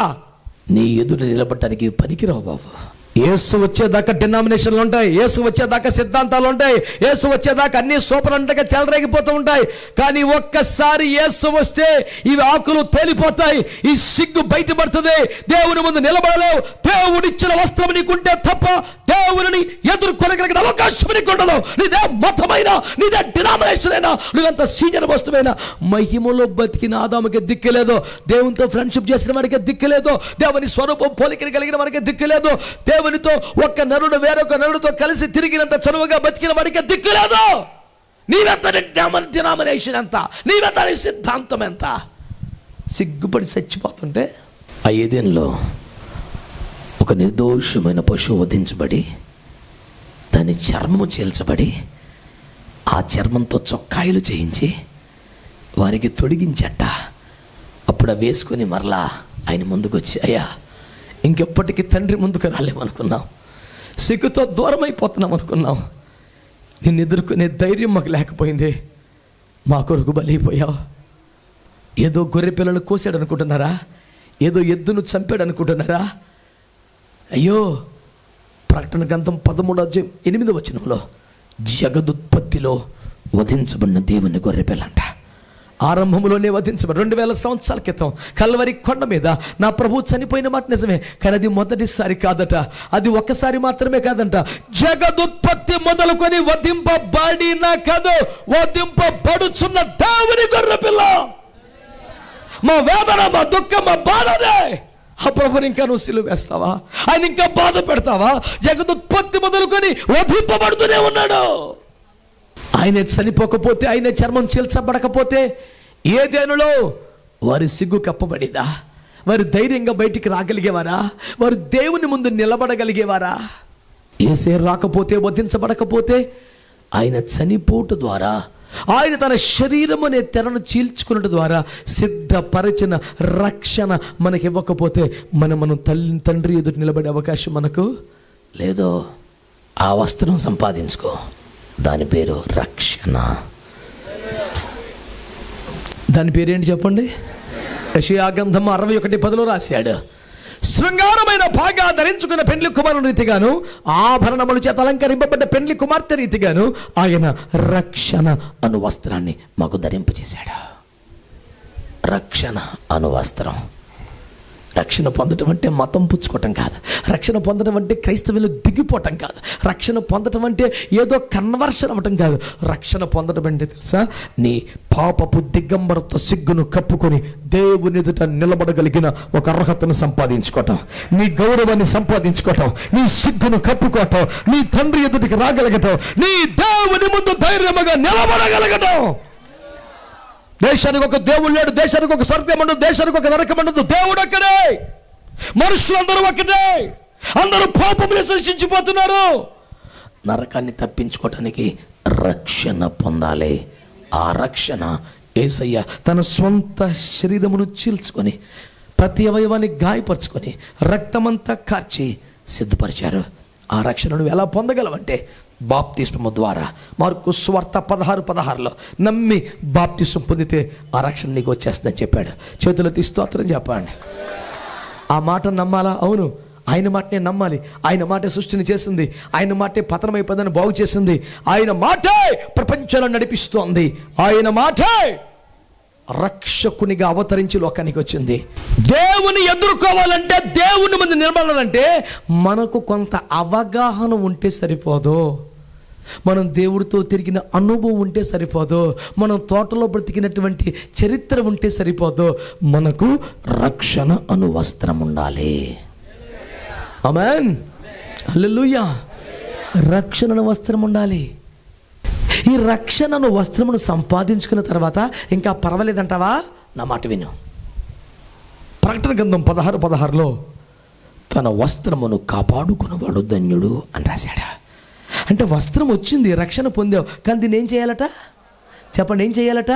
నీ ఎదుట నిలబడటానికి పనికిరావు బాబు. యేసు వచ్చేదాకా డినామినేషన్లు ఉంటాయి, యేసు వచ్చేదాకా సిద్ధాంతాలు ఉంటాయి, యేసు వచ్చేదాకా అన్ని సూపర్ అంటగా చెలరేగిపోతూ ఉంటాయి. కానీ ఒక్కసారి యేసు వస్తే ఇవి ఆకులు తేలిపోతాయి, ఈ సిగ్గు బయటపడుతుంది. దేవుని ముందు నిలబడలేవు. దేవుడిచ్చిన వస్త్రం నీకుంటే తప్ప దేవుని ఎదుర్కొనగలిగిన అవకాశం నీకు ఉండదు. నీదే మతమైనా, నీదే డినామినేషన్ అయినా, నువ్వెంత సీనియర్ వస్తువైనా, మహిమలో బతికిన ఆదాముకి దిక్కులేదు, దేవునితో ఫ్రెండ్షిప్ చేసిన వాడికి దిక్కులేదు, దేవుని స్వరూపం పోలికని కలిగిన వాడికి దిక్కులేదు, దేవునితో ఒక్క నరుడు వేరొక నరుడితో కలిసి తిరిగినంత చనువుగా బతికిన వాడికి దిక్కులేదు. నీవెంత డినామినేషన్ ఎంత, నీవెంత సిద్ధాంతం ఎంత? సిగ్గుపడి చచ్చిపోతుంటే ఆ ఏదెన్లో ఒక నిర్దోషమైన పశువు వధించబడి దాని చర్మము చీల్చబడి ఆ చర్మంతో చొక్కాయలు చేయించి వారికి తొడిగించట. అప్పుడు అవి వేసుకొని మరలా ఆయన ముందుకు వచ్చి, అయ్యా ఇంకెప్పటికీ తండ్రి ముందుకు రాలేమనుకున్నాం, సిగ్గుతో దూరం అయిపోతున్నాం అనుకున్నాం, నిన్ను ఎదుర్కొనే ధైర్యం మాకు లేకపోయింది, మా కొరకు బలైపోయావు. ఏదో గొర్రె పిల్లలు కోసాడు అనుకుంటున్నారా? ఏదో ఎద్దును చంపాడు అనుకుంటున్నారా? అయ్యో, ప్రకటన గ్రంథం 13:8 జగదుత్పత్తిలో వధించబడిన దేవుని గొర్రె పిల్లంట. ఆరంభంలోనే వధించబడి 2000 సంవత్సరాల క్రితం కల్వరి కొండ మీద నా ప్రభు చనిపోయిన మాట నిజమే, కానీ అది మొదటిసారి కాదట, అది ఒక్కసారి మాత్రమే కాదంట. జగదుత్పత్తి మొదలుకొని వధింపబడిన కాదు, వధింపబడుచున్న దేవుని గొర్రె పిల్ల. మా వేదన, మా దుఃఖం, మా బాధదే. ఆ ప్రభుని ఇంకా నువ్వు సిలువ వేస్తావా? ఆయన ఇంకా బాధ పెడతావా? జగదుత్పత్తి మొదలుకొని వధింపబడుతూనే ఉన్నాడు. ఆయన చనిపోకపోతే, ఆయన చర్మం చీల్చబడకపోతే ఏదేనులో వారి సిగ్గు కప్పబడిదా? వారు ధైర్యంగా బయటికి రాగలిగేవారా? వారు దేవుని ముందు నిలబడగలిగేవారా? యేసే రాకపోతే, వధించబడకపోతే, ఆయన చనిపోటు ద్వారా, ఆయన తన శరీరం అనే తెరను చీల్చుకున్నట్టు ద్వారా సిద్ధపరిచిన రక్షణ మనకి ఇవ్వకపోతే మనం తండ్రి ఎదురు నిలబడే అవకాశం మనకు లేదో. ఆ వస్త్రం సంపాదించుకో, దాని పేరు రక్షణ. దాని పేరేంటి చెప్పండి? యెషయా గ్రంథం 61:10 రాశాడు, శృంగారమైన భాగా ధరించుకున్న పెండ్లి కుమారుని రీతిగాను, ఆభరణముల చేత అలంకరింపబడ్డ పెండ్లి కుమార్తె రీతిగాను ఆయన రక్షణ అను వస్త్రాన్ని మాకు ధరింపచేశాడు. రక్షణ అను వస్త్రం రక్షణ పొందటం అంటే మతం పుచ్చుకోవటం కాదు. రక్షణ పొందడం అంటే క్రైస్తవులు దిగిపోవటం కాదు. రక్షణ పొందటం అంటే ఏదో కన్వర్షన్ అవ్వటం కాదు. రక్షణ పొందడం అంటే తెలుసా, నీ పాపపు దిగంబరతో సిగ్గును కప్పుకొని దేవుని ఎదుట నిలబడగలిగిన ఒక అర్హతను సంపాదించుకోవటం, నీ గౌరవాన్ని సంపాదించుకోవటం, నీ సిగ్గును కప్పుకోవటం, నీ తండ్రి ఎదుటికి రాగలగటం, నీ దేవుని ముందు ధైర్యముగా నిలబడగలగటం. దేశానికి ఒక దేవుడు లేడు, దేశానికి ఒక స్వర్గం ఉండదు, దేశానికి ఒక నరకం ఉండదు. దేవుడు ఒక్కడే, మనుషులందరూ ఒక్కటే, అందరూ పాపములు సృష్టించిపోతున్నారు. నరకాన్ని తప్పించుకోవటానికి రక్షణ పొందాలి. ఆ రక్షణ యేసయ్య తన స్వంత శరీరమును చీల్చుకొని ప్రతి అవయవాన్ని గాయపరుచుకొని రక్తమంతా కార్చి సిద్ధపరిచారు. ఆ రక్షణను ఎలా పొందగలవంటే బాప్తిస్మము ద్వారా. మార్కు సువార్త 16:16 నమ్మి బాప్తిస్మం పొందితే ఆ రక్షణ నీకు వచ్చేస్తుందని చెప్పాడు. చేతులెత్తి స్తోత్రం చెప్పండి. ఆ మాట నమ్మాలా? అవును, ఆయన మాటనే నమ్మాలి. ఆయన మాటే సృష్టిని చేసింది, ఆయన మాటే పతనమైపోయిందని బాగు చేసింది, ఆయన మాటే ప్రపంచాలను నడిపిస్తోంది, ఆయన మాటే రక్షకునిగా అవతరించి లోకానికి వచ్చింది. దేవుని ఎదుర్కోవాలంటే, దేవుని ముందు నిలబడాలంటే మనకు కొంత అవగాహన ఉంటే సరిపోదు. మనం దేవుడితో తిరిగిన అనుభవం ఉంటే సరిపోదు. మనం తోటలో బ్రతికినటువంటి చరిత్ర ఉంటే సరిపోదు. మనకు రక్షణ అను వస్త్రం ఉండాలి. ఆమేన్, హల్లెలూయా. రక్షణ వస్త్రం ఉండాలి. ఈ రక్షణను వస్త్రమును సంపాదించుకున్న తర్వాత ఇంకా పర్వాలేదంటావా? నా మాట విను. ప్రకటన గ్రంథం 16:16 తన వస్త్రమును కాపాడుకునేవాడు ధన్యుడు అని రాశాడు. అంటే వస్త్రం వచ్చింది, రక్షణ పొందావు, కానీ దీన్ని ఏం చేయాలట? చెప్పండి, ఏం చేయాలట?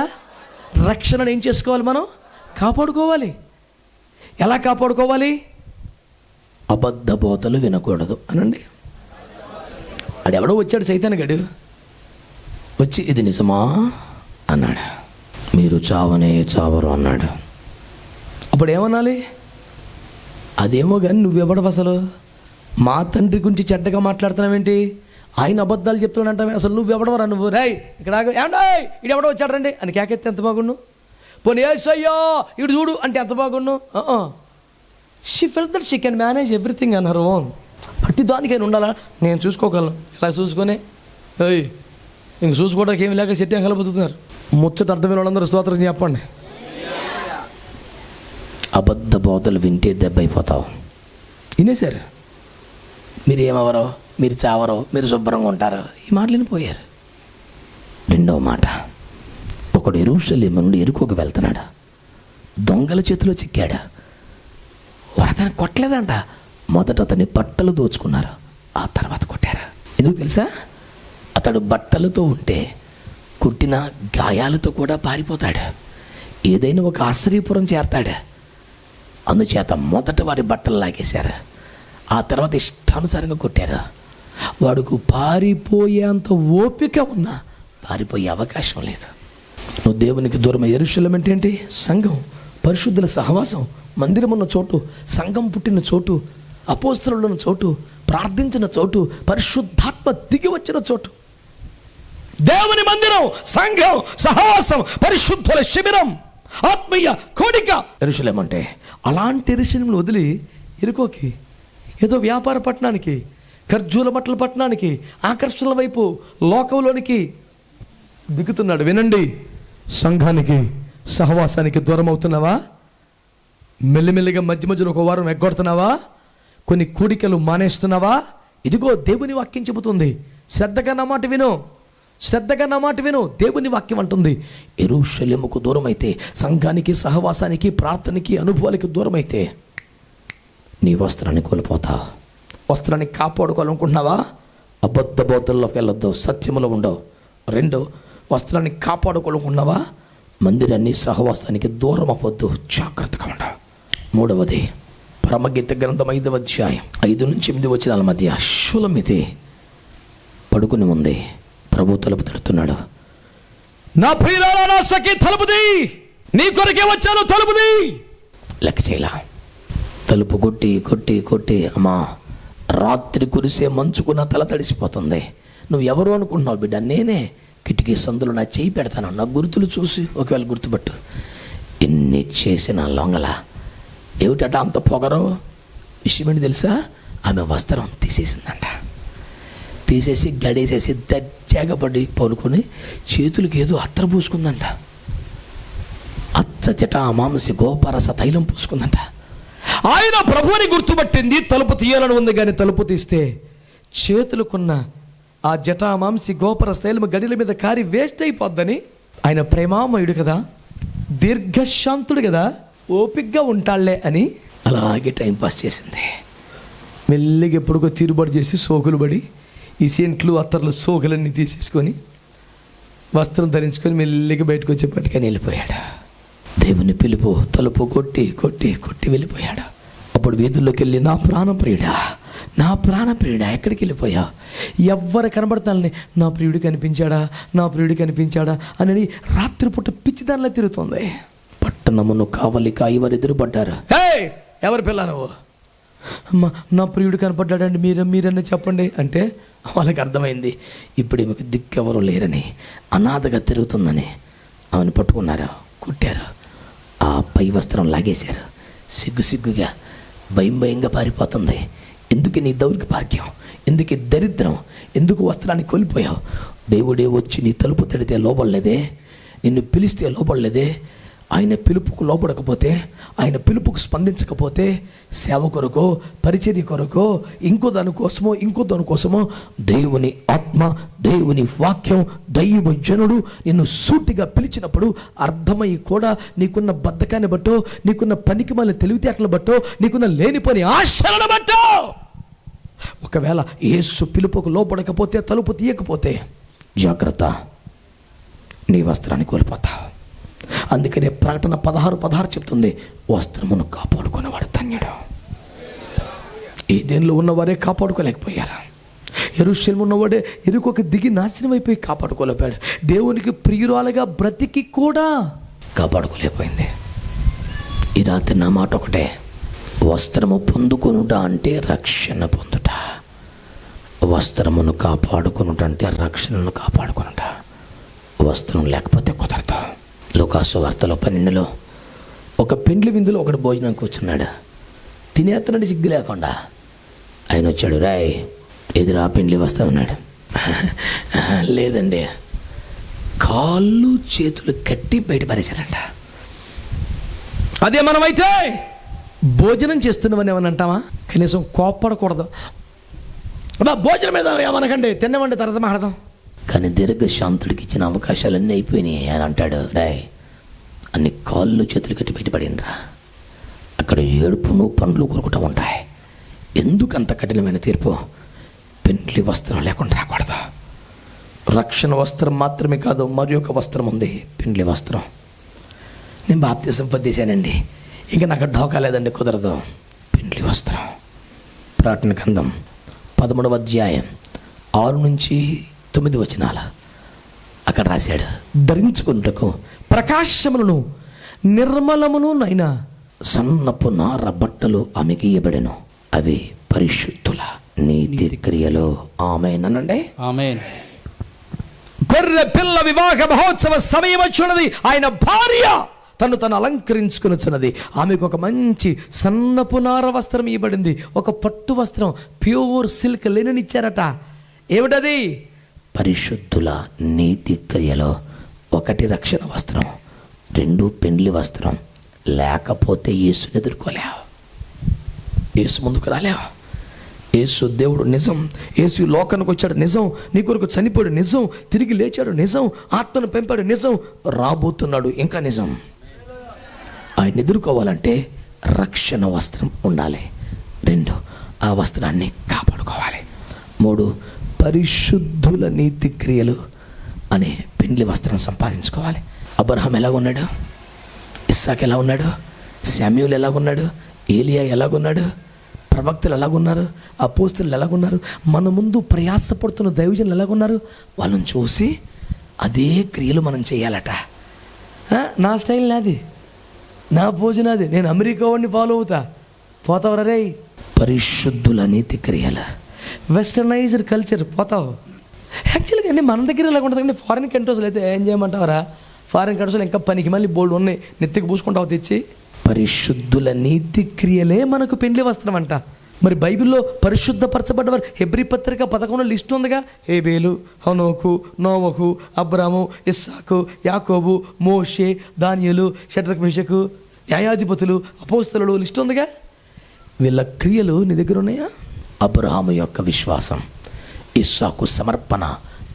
రక్షణను ఏం చేసుకోవాలి? మనం కాపాడుకోవాలి. ఎలా కాపాడుకోవాలి? అబద్ధ బోధలు వినకూడదు అనండి. ఆడెవడో వచ్చాడు, సైతాన్ గడు వచ్చి ఇది నిజమా అన్నాడు. మీరు చావనే చావరు అన్నాడు. అప్పుడు ఏమనాలి? అదేమో కానీ నువ్వెవడవు అసలు? మా తండ్రి గురించి చెడ్డగా మాట్లాడుతున్నావేంటి? ఆయన అబద్ధాలు చెప్తున్నాడంటే అసలు నువ్వెవడవరా? నువ్వు రాయ్ ఇక్కడ ఏమండో ఇడు ఎవడో వచ్చాడు రండి అని కేకెత్తే ఎంత బాగుండు. పోనీ ఏసయ్యో ఇడు చూడు అంటే ఎంత బాగుండు. She felt that she can manage everything on her own. ప్రతి దానికైనా ఉండాలా? నేను చూసుకోగలను, ఇలా చూసుకొని ఇంక చూసుకోవడానికి ఏమి లేక చెట్టు కలుపుతున్నారు. ముచ్చట అర్థమైన వాళ్ళందరూ స్తోత్రం చెప్పండి. అబద్ధ బోధలు వింటే దెబ్బ అయిపోతావు. వినేశారు, మీరు ఏమవరో, మీరు చావరో, మీరు శుభ్రంగా ఉంటారో, ఈ మాటలు వినిపోయారు. రెండవ మాట, ఒకడు యెరూషలేము నుండి యెరికోకు వెళ్తున్నాడు, దొంగల చేతిలో చిక్కాడు. వారు అతను కొట్టలేదంట, మొదట అతని బట్టలు దోచుకున్నారు, ఆ తర్వాత కొట్టారు. ఎందుకు తెలుసా? అతడు బట్టలతో ఉంటే కుట్టిన గాయాలతో కూడా పారిపోతాడు, ఏదైనా ఒక ఆశ్చర్యపురం చేరతాడు. అందుచేత మొదట వారి బట్టలు లాగేశారు, ఆ తర్వాత ఇష్టానుసారంగా కొట్టారు. వాడుకు పారిపోయేంత ఓపిక ఉన్నా పారిపోయే అవకాశం లేదు. నువ్వు దేవునికి దూరం. యెరూషలేము అంటే ఏంటి? సంఘం, పరిశుద్ధుల సహవాసం, మందిరం ఉన్న చోటు, సంఘం పుట్టిన చోటు, అపోస్తలులు ఉన్న చోటు, ప్రార్థించిన చోటు, పరిశుద్ధాత్మ దిగి వచ్చిన చోటు. దేవుని మందిరం, సంఘం, సహవాసం, పరిశుద్ధుల శిబిరం, ఆత్మీయ కోడిక యెరూషలేము అంటే. అలాంటి యెరూషలేమును వదిలి యెరికోకి, ఏదో వ్యాపార పట్టణానికి, ఖర్జూల మట్టల పట్టణానికి, ఆకర్షణల వైపు, లోకంలోనికి దిగుతున్నాడు. వినండి, సంఘానికి, సహవాసానికి దూరం అవుతున్నావా? మెల్లిమెల్లిగా మధ్య మధ్యలో ఒక వారం ఎగ్గొడుతున్నావా? కొన్ని కూడికలు మానేస్తున్నావా? ఇదిగో దేవుని వాక్యం చెబుతుంది. శ్రద్ధగా నా మాట విను, శ్రద్ధగా నా మాట విను. దేవుని వాక్యం అంటుంది, యెరూషలేముకు దూరం అయితే, సంఘానికి, సహవాసానికి, ప్రార్థనకి, అనుభవాలకి దూరం అయితే నీ వస్త్రాన్ని కోల్పోతావు. వస్త్రాన్ని కాపాడుకోవాలనుకుంటున్నావా? అబద్ధ బోధల్లోకి వెళ్ళొద్దు, సత్యములో ఉండవు. రెండు, వస్త్రాన్ని కాపాడుకోవాలనుకుంటున్నావా? మందిరాన్ని, సహవాసానికి దూరం అవ్వద్దు, జాగ్రత్తగా ఉండవు. మూడవది, పరమగీత గ్రంథం 5వ అధ్యాయం 5-8 వచనాల మధ్య షూలమితి పడుకుని ఉంది. ప్రభు తలుపు తడుతున్నాడు. నా ప్రియులారా, నా సఖి తలుపుది, నీ కొరకే వచ్చాను, తలుపుది. లెక్క చేయలా. తలుపు కొట్టి కొట్టి కొట్టి, అమ్మా రాత్రి కురిసే మంచుకున్న తల తడిసిపోతుంది. నువ్వు ఎవరు అనుకుంటున్నావు బిడ్డ? నేనే. కిటికీ సందులో నా చేయి పెడతాను, నా గుర్తులు చూసి ఒకవేళ గుర్తుపట్టు. ఎన్ని చేసిన లొంగల ఏమిటట అంత పొగరు? విషయం ఏంటి తెలుసా? ఆమె వస్త్రం తీసేసిందంట. తీసేసి గడేసేసి దర్జాగా పడి పడుకొని చేతులకి ఏదో అత్తర పూసుకుందంట. అచ్చచట మాంసి గోపరస తైలం పూసుకుందంట. ఆయన ప్రభువుని గుర్తుపట్టింది. తలుపు తీయాలని ఉంది, కానీ తలుపు తీస్తే చేతులకున్న ఆ జటామాంసి గోపర తైలం గడిల మీద కారి వేస్ట్ అయిపోద్దని. ఆయన ప్రేమామయుడు కదా, దీర్ఘశాంతుడు కదా, ఓపిగ్గా ఉంటాళ్లే అని అలాగే టైంపాస్ చేసింది. మెల్లిగా ఎప్పుడుకో తీరుబడి చేసి సోకులు పడి ఈ సెంట్లు అత్తర్లు సోకులన్నీ తీసేసుకొని వస్త్రం ధరించుకొని మెల్లిగా బయటకు వచ్చేప్పటికని వెళ్ళిపోయాడు. దేవుని పిలుపు తలుపు కొట్టి కొట్టి కొట్టి వెళ్ళిపోయాడు. అప్పుడు వీధుల్లోకి వెళ్ళి, నా ప్రాణప్రియుడా, నా ప్రాణప్రియుడా, ఎక్కడికి వెళ్ళిపోయా? ఎవ్వరు కనబడతానని నా ప్రియుడు కనిపించాడా, నా ప్రియుడు కనిపించాడా అని రాత్రిపూట పిచ్చి దానిలో తిరుగుతుంది. పట్టణమును కావలి కాయవారు ఎదురుపడ్డారు. ఎవరి పిల్ల నువ్వు? అమ్మా, నా ప్రియుడు కనపడ్డాడండి, మీరన్నీ చెప్పండి అంటే వాళ్ళకి అర్థమైంది ఇప్పుడు ఈమెకు దిక్కెవరు లేరని, అనాథగా తిరుగుతుందని. ఆమెను పట్టుకున్నారు, కుట్టారు, ఆ పై వస్త్రం లాగేశారు. సిగ్గుగా భయంగా పారిపోతుంది. ఎందుకు నీ దౌర్భాగ్యం, ఎందుకు దరిద్రం, ఎందుకు వస్త్రాన్ని కోల్పోయావు? దేవుడే వచ్చి నీ తలుపు తడితే లోపడలేదే, నిన్ను పిలిస్తే లోపడలేదే. ఆయన పిలుపుకు లోపడకపోతే, ఆయన పిలుపుకు స్పందించకపోతే, సేవ కొరకో పరిచర్య కొరకో ఇంకో దానికోసమో దేవుని ఆత్మ, దేవుని వాక్యం, దైవ జనుడు నిన్ను సూటిగా పిలిచినప్పుడు అర్థమయ్యి కూడా నీకున్న బద్ధకాన్ని బట్టో, నీకున్న పనికి మళ్ళీ తెలివితేటలు బట్టో, నీకున్న లేనిపోని ఆశలను బట్టో, ఒకవేళ యేసు పిలుపుకు లోపడకపోతే, తలుపు తీయకపోతే జాగ్రత్త, నీ వస్త్రాన్ని కోల్పోతావు. అందుకనే ప్రకటన 16:16 చెప్తుంది, వస్త్రమును కాపాడుకునేవాడు ధన్యుడు. ఏదెన్లో ఉన్నవారే కాపాడుకోలేకపోయారు. యెరూషలేములో ఉన్నవాడే ఎరుకొక దిగి నాశనం అయిపోయి కాపాడుకోలేకపోయాడు. దేవునికి ప్రియురాలుగా బ్రతికి కూడా కాపాడుకోలేకపోయింది. ఈ రాత్రి నా మాట ఒకటే, వస్త్రము పొందుకొనుట అంటే రక్షణ పొందుట, వస్త్రమును కాపాడుకొనుట అంటే రక్షణను కాపాడుకొనుట. వస్త్రం లేకపోతే కుదరదు. లూకాసు వార్తలో 12లో ఒక పెండ్లి విందులో ఒకడు భోజనం కూర్చున్నాడు. తినేతనని సిగ్గు లేకుండా ఆయన వచ్చాడు. రాయ్, ఎదురా పెండ్లి వస్తా ఉన్నాడు. లేదండి, కాళ్ళు చేతులు కట్టి బయట పారేశారంట. అదే మనమైతే భోజనం చేస్తున్నామని ఏమని అంటామా? కనీసం కోప్పడకూడదు. అబ్బా భోజనం మీద ఏమనకండి, తిన్నామండి తర్వాత మాట్లాడదాం. కానీ దీర్ఘశాంతుడికి ఇచ్చిన అవకాశాలన్నీ అయిపోయినాయి. ఆయన అంటాడు, రాయ్, అన్ని కాళ్ళు చేతులు కట్టి బయటపడినరా, అక్కడ ఏడుపును పండ్లు కొరుకుతూ ఉంటాయి. ఎందుకంత కఠినమైన తీర్పు? పెండ్లి వస్త్రం లేకుండా రాకూడదు. రక్షణ వస్త్రం మాత్రమే కాదు, మరి ఒక వస్త్రం ఉంది, పెండ్లి వస్త్రం. నేను బాప్తిసం పొందేశానండి, ఇంకా నాకు ఢోకా లేదండి, కుదరదు. పెండ్లి వస్త్రం. ప్రకటన గ్రంథం 13వ అధ్యాయం 6-9 అక్కడ రాశాడు, ధరించుకుంటకు ప్రకాశములను నిర్మలమును నైనా సన్నపు నార బట్టలు ఆమెకి ఇవ్వబడెను, అవి పరిశుద్ధుల నీతి క్రియలు. ఆమేనండి, ఆమేన్. గొర్రె పిల్ల వివాహ మహోత్సవ సమయం వచ్చున్నది. ఆయన భార్య తను అలంకరించుకున్నది. ఆమెకు ఒక మంచి సన్నపు నార వస్త్రం ఇవ్వబడింది, ఒక పట్టు వస్త్రం, ప్యూర్ సిల్క్ లెనిన్ ఇచ్చారట. ఏమిటది? పరిశుద్ధుల నీతి క్రియలో. 1 రక్షణ వస్త్రం, 2 పెండ్లి వస్త్రం. లేకపోతే యేసుని ఎదుర్కోలేవు, యేసు ముందుకు రాలేవు. యేసు దేవుడు నిజం, యేసు లోకానికి వచ్చాడు నిజం, నీ కొరకు చనిపోయాడు నిజం, తిరిగి లేచాడు నిజం, ఆత్మను పెంపాడు నిజం, రాబోతున్నాడు ఇంకా నిజం. ఆయన ఎదుర్కోవాలంటే రక్షణ వస్త్రం ఉండాలి. 2 ఆ వస్త్రాన్ని కాపాడుకోవాలి. 3 పరిశుద్ధుల నీతి క్రియలు అనే పెండ్లి వస్త్రం సంపాదించుకోవాలి. అబ్రహాం ఎలాగున్నాడు, ఇస్సాక్ ఎలా ఉన్నాడు, శామ్యూల్ ఎలాగున్నాడు, ఏలియా ఎలాగున్నాడు, ప్రవక్తలు ఎలాగున్నారు, అపోస్తలులు ఎలాగున్నారు, మన ముందు ప్రయాసపడుతున్న దైవజనులు ఎలాగున్నారు, వాళ్ళని చూసి అదే క్రియలు మనం చేయాలట. నా స్టైల్ నాది, నా భోజనం నాది, నేను అమెరికా వాడిని ఫాలో అవుతా, పోతావరా రే. పరిశుద్ధుల నీతి క్రియలు, వెస్టర్నైజ్డ్ కల్చర్ పోతావు. యాక్చువల్గా అండి మన దగ్గర ఎలా ఉంటుంది కానీ ఫారిన్ కంట్రీస్లో అయితే ఏం చేయమంటావరా, ఫారిన్ కంట్రీస్లో ఇంకా పనికి మళ్ళీ బోల్డ్ ఉన్నాయి, నెత్తికి పూసుకుంటావు తెచ్చి. పరిశుద్ధుల నీతి క్రియలే మనకు పెండ్లి వస్త్రం అంట. మరి బైబిల్లో పరిశుద్ధపరచబడ్డవారు హెబ్రీ పత్రిక 11 లిస్ట్ ఉందిగా. హేబేలు, హనోకు, నోవహు, అబ్రాము, ఇస్సాకు, యాకోబు, మోషే, దానియేలు, షడ్రక్, మెషకు, న్యాయాధిపతులు, అపోస్తలుడు లిస్ట్ ఉందిగా. వీళ్ళ క్రియలు నీ దగ్గర ఉన్నాయా? అబ్రహాము యొక్క విశ్వాసం, ఇస్సాకు సమర్పణ,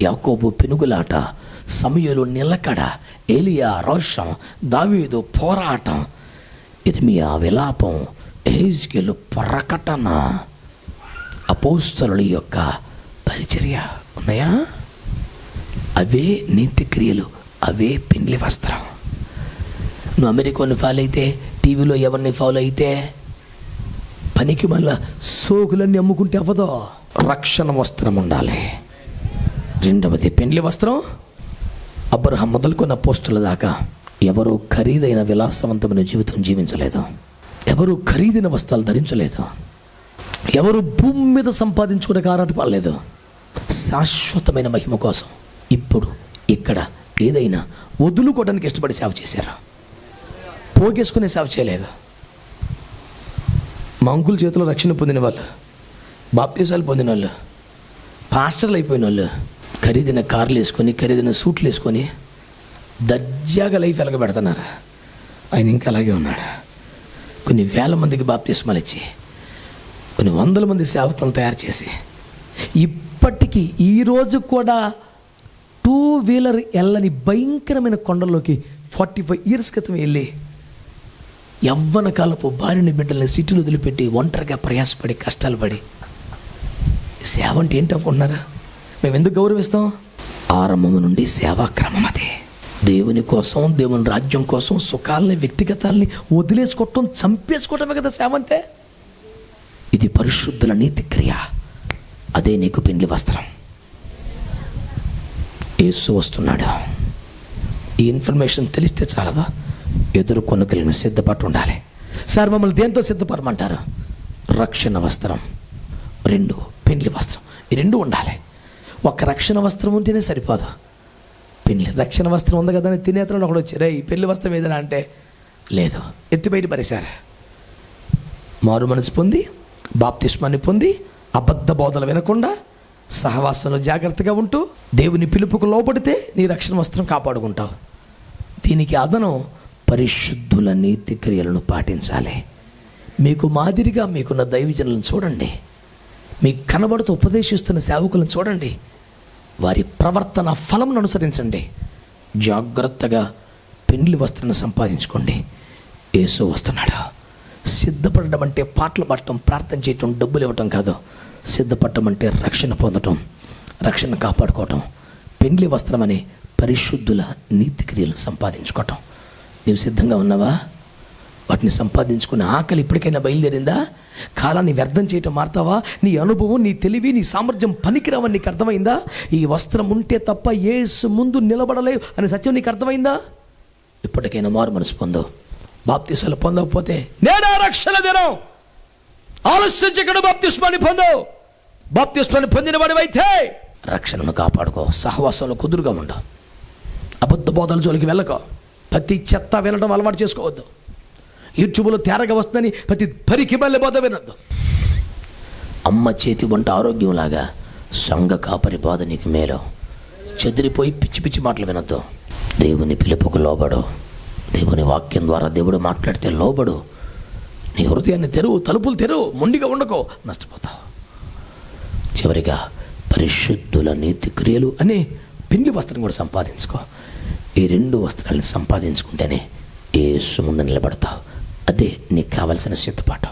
యాకోబు పెనుగులాట, సమూయేలు నిలకడ, ఏలియా రోషం, దావీదు పోరాటం, ఇర్మియా విలాపం, ఎహెజ్కేలు ప్రకటన, అపోస్తలుల యొక్క పరిచర్య ఉన్నాయా? అవే నీతి క్రియలు, అవే పెండ్లి వస్త్రం. నువ్వు అమెరికాని ఫాలో అయితే, టీవీలో ఎవరిని ఫాలో అయితే, పనికి మళ్ళా సోకులన్నీ అమ్ముకుంటే అవ్వదో. రక్షణ వస్త్రం ఉండాలి. రెండవది పెండ్లి వస్త్రం. అబ్రహాం మొదలుకున్న అపోస్తుల దాకా ఎవరు ఖరీదైన విలాసవంతమైన జీవితం జీవించలేదు, ఎవరు ఖరీదైన వస్త్రాలు ధరించలేదు, ఎవరు భూమి మీద సంపాదించుకునే ఆరాటపడలేదు. శాశ్వతమైన మహిమ కోసం ఇప్పుడు ఇక్కడ ఏదైనా వదులుకోవడానికి ఇష్టపడి సేవ చేశారు, పోగేసుకునే సేవ చేయలేదు. మా అంకుల్ చేతిలో రక్షణ పొందిన వాళ్ళు, బాప్తీసాలు పొందిన వాళ్ళు, పాస్టర్లు అయిపోయిన వాళ్ళు ఖరీదైన కార్లు వేసుకొని, ఖరీదైన సూట్లు వేసుకొని దర్జాగా లైఫ్ ఎలగబెడుతున్నారు. ఆయన ఇంకా అలాగే ఉన్నాడు. కొన్ని వేల మందికి బాప్తిస్మాలు ఇచ్చి, కొన్ని వందల మంది సేవకులను తయారు చేసి, ఇప్పటికీ ఈరోజు కూడా 2 వీలర్ వెళ్ళని భయంకరమైన కొండల్లోకి 45 ఇయర్స్ క్రితం వెళ్ళి యవ్వన కాలపు భార్యని బిడ్డల్ని సిటీలు వదిలిపెట్టి ఒంటరిగా ప్రయాసపడి కష్టాలు పడి సేవ అంటే ఏంటనుకుంటున్నారా? మేము ఎందుకు గౌరవిస్తాం? ఆరంభము నుండి సేవాక్రమం అదే. దేవుని కోసం, దేవుని రాజ్యం కోసం సుఖాలని, వ్యక్తిగతాలని వదిలేసుకోవటం, చంపేసుకోవటమే కదా సేవ అంటే. ఇది పరిశుద్ధుల నీతి క్రియ. అదే నీకు పెండ్లి వస్త్రం. యేసు వస్తున్నాడు. ఈ ఇన్ఫర్మేషన్ తెలిస్తే చాలదా? ఎదుర్కొనగలిగిన సిద్ధపాటు ఉండాలి. సార్ మమ్మల్ని దేంతో సిద్ధపడమంటారు? రక్షణ వస్త్రం, 2 పెండ్లి వస్త్రం, ఈ 2 ఉండాలి. ఒక రక్షణ వస్త్రం ఉంటేనే సరిపోదు. పెళ్లి రక్షణ వస్త్రం ఉంది కదా అని తినేతలు ఒకడు వచ్చి, రే ఈ పెళ్లి వస్త్రం ఏదైనా అంటే, లేదు, ఎత్తి బయట పరిశారు. మారు మనసు పొంది, బాప్తిస్మాన్ని పొంది, అబద్ధ బోధలు వినకుండా, సహవాసంలో జాగ్రత్తగా ఉంటూ, దేవుని పిలుపుకు లోబడితే నీ రక్షణ వస్త్రం కాపాడుకుంటావు. దీనికి అదనం పరిశుద్ధుల నీతి క్రియలను పాటించాలి. మీకు మాదిరిగా మీకున్న దైవజనులను చూడండి, మీకు కనబడుతూ ఉపదేశిస్తున్న సేవకులను చూడండి, వారి ప్రవర్తన ఫలంను అనుసరించండి. జాగ్రత్తగా పెండ్లి వస్త్రాన్ని సంపాదించుకోండి. యేసు వస్తున్నాడు. సిద్ధపడడం అంటే పాటలు పాడటం, ప్రార్థన చేయటం, డబ్బులు ఇవ్వటం కాదు. సిద్ధపడటం అంటే రక్షణ పొందటం, రక్షణ కాపాడుకోవటం. పెండ్లి వస్త్రం అనే పరిశుద్ధుల నీతి క్రియలను సంపాదించుకోవటం. నీవు సిద్ధంగా ఉన్నావా? వాటిని సంపాదించుకునే ఆకలి ఇప్పటికైనా బయలుదేరిందా? కాలాన్ని వ్యర్థం చేయటం మారుతావా? నీ అనుభవం, నీ తెలివి, నీ సామర్థ్యం పనికిరావని నీకు అర్థమైందా? ఈ వస్త్రం ఉంటే తప్ప యేసు ముందు నిలబడలేవు అనే సత్యం నీకు అర్థమైందా? ఇప్పటికైనా మారు మనసు పొందవు. బాప్తిస్మాలు పొందకపోతే నేడా రక్షణ దినం, ఆలస్యించకుండా బాప్తిస్మాన్ని పొందవు. బాప్తిస్మాన్ని పొందిన వాడివైతే రక్షణను కాపాడుకో. సహవాసంలో కుదురుగా ఉండవు. అబద్ధ బోధల జోలికి వెళ్ళకో. ప్రతి చెత్త వినడం అలవాటు చేసుకోవద్దు. యూట్యూబ్లో తేరగా వస్తుందని ప్రతి పరికి బల్లె బోధ వినొద్దు. అమ్మ చేతి వంట ఆరోగ్యంలాగా సంఘ కాపరి బోధ నీకు మేలు. చెదిరిపోయి పిచ్చి పిచ్చి మాటలు వినొద్దు. దేవుని పిలుపుకు లోబడు. దేవుని వాక్యం ద్వారా దేవుడు మాట్లాడితే లోబడు. నీ హృదయాన్ని తెరువు, తలుపులు తెరువు. మొండిగా ఉండకో, నష్టపోతావు. చివరిగా పరిశుద్ధుల నీతి క్రియలు అనే పెండ్లి వస్త్రం కూడా సంపాదించుకో. ఈ 2 వస్త్రాలను సంపాదించుకుంటేనే యేసు ముందు నిలబడతావు. అదే నీకు కావలసిన సిద్ధపాటు.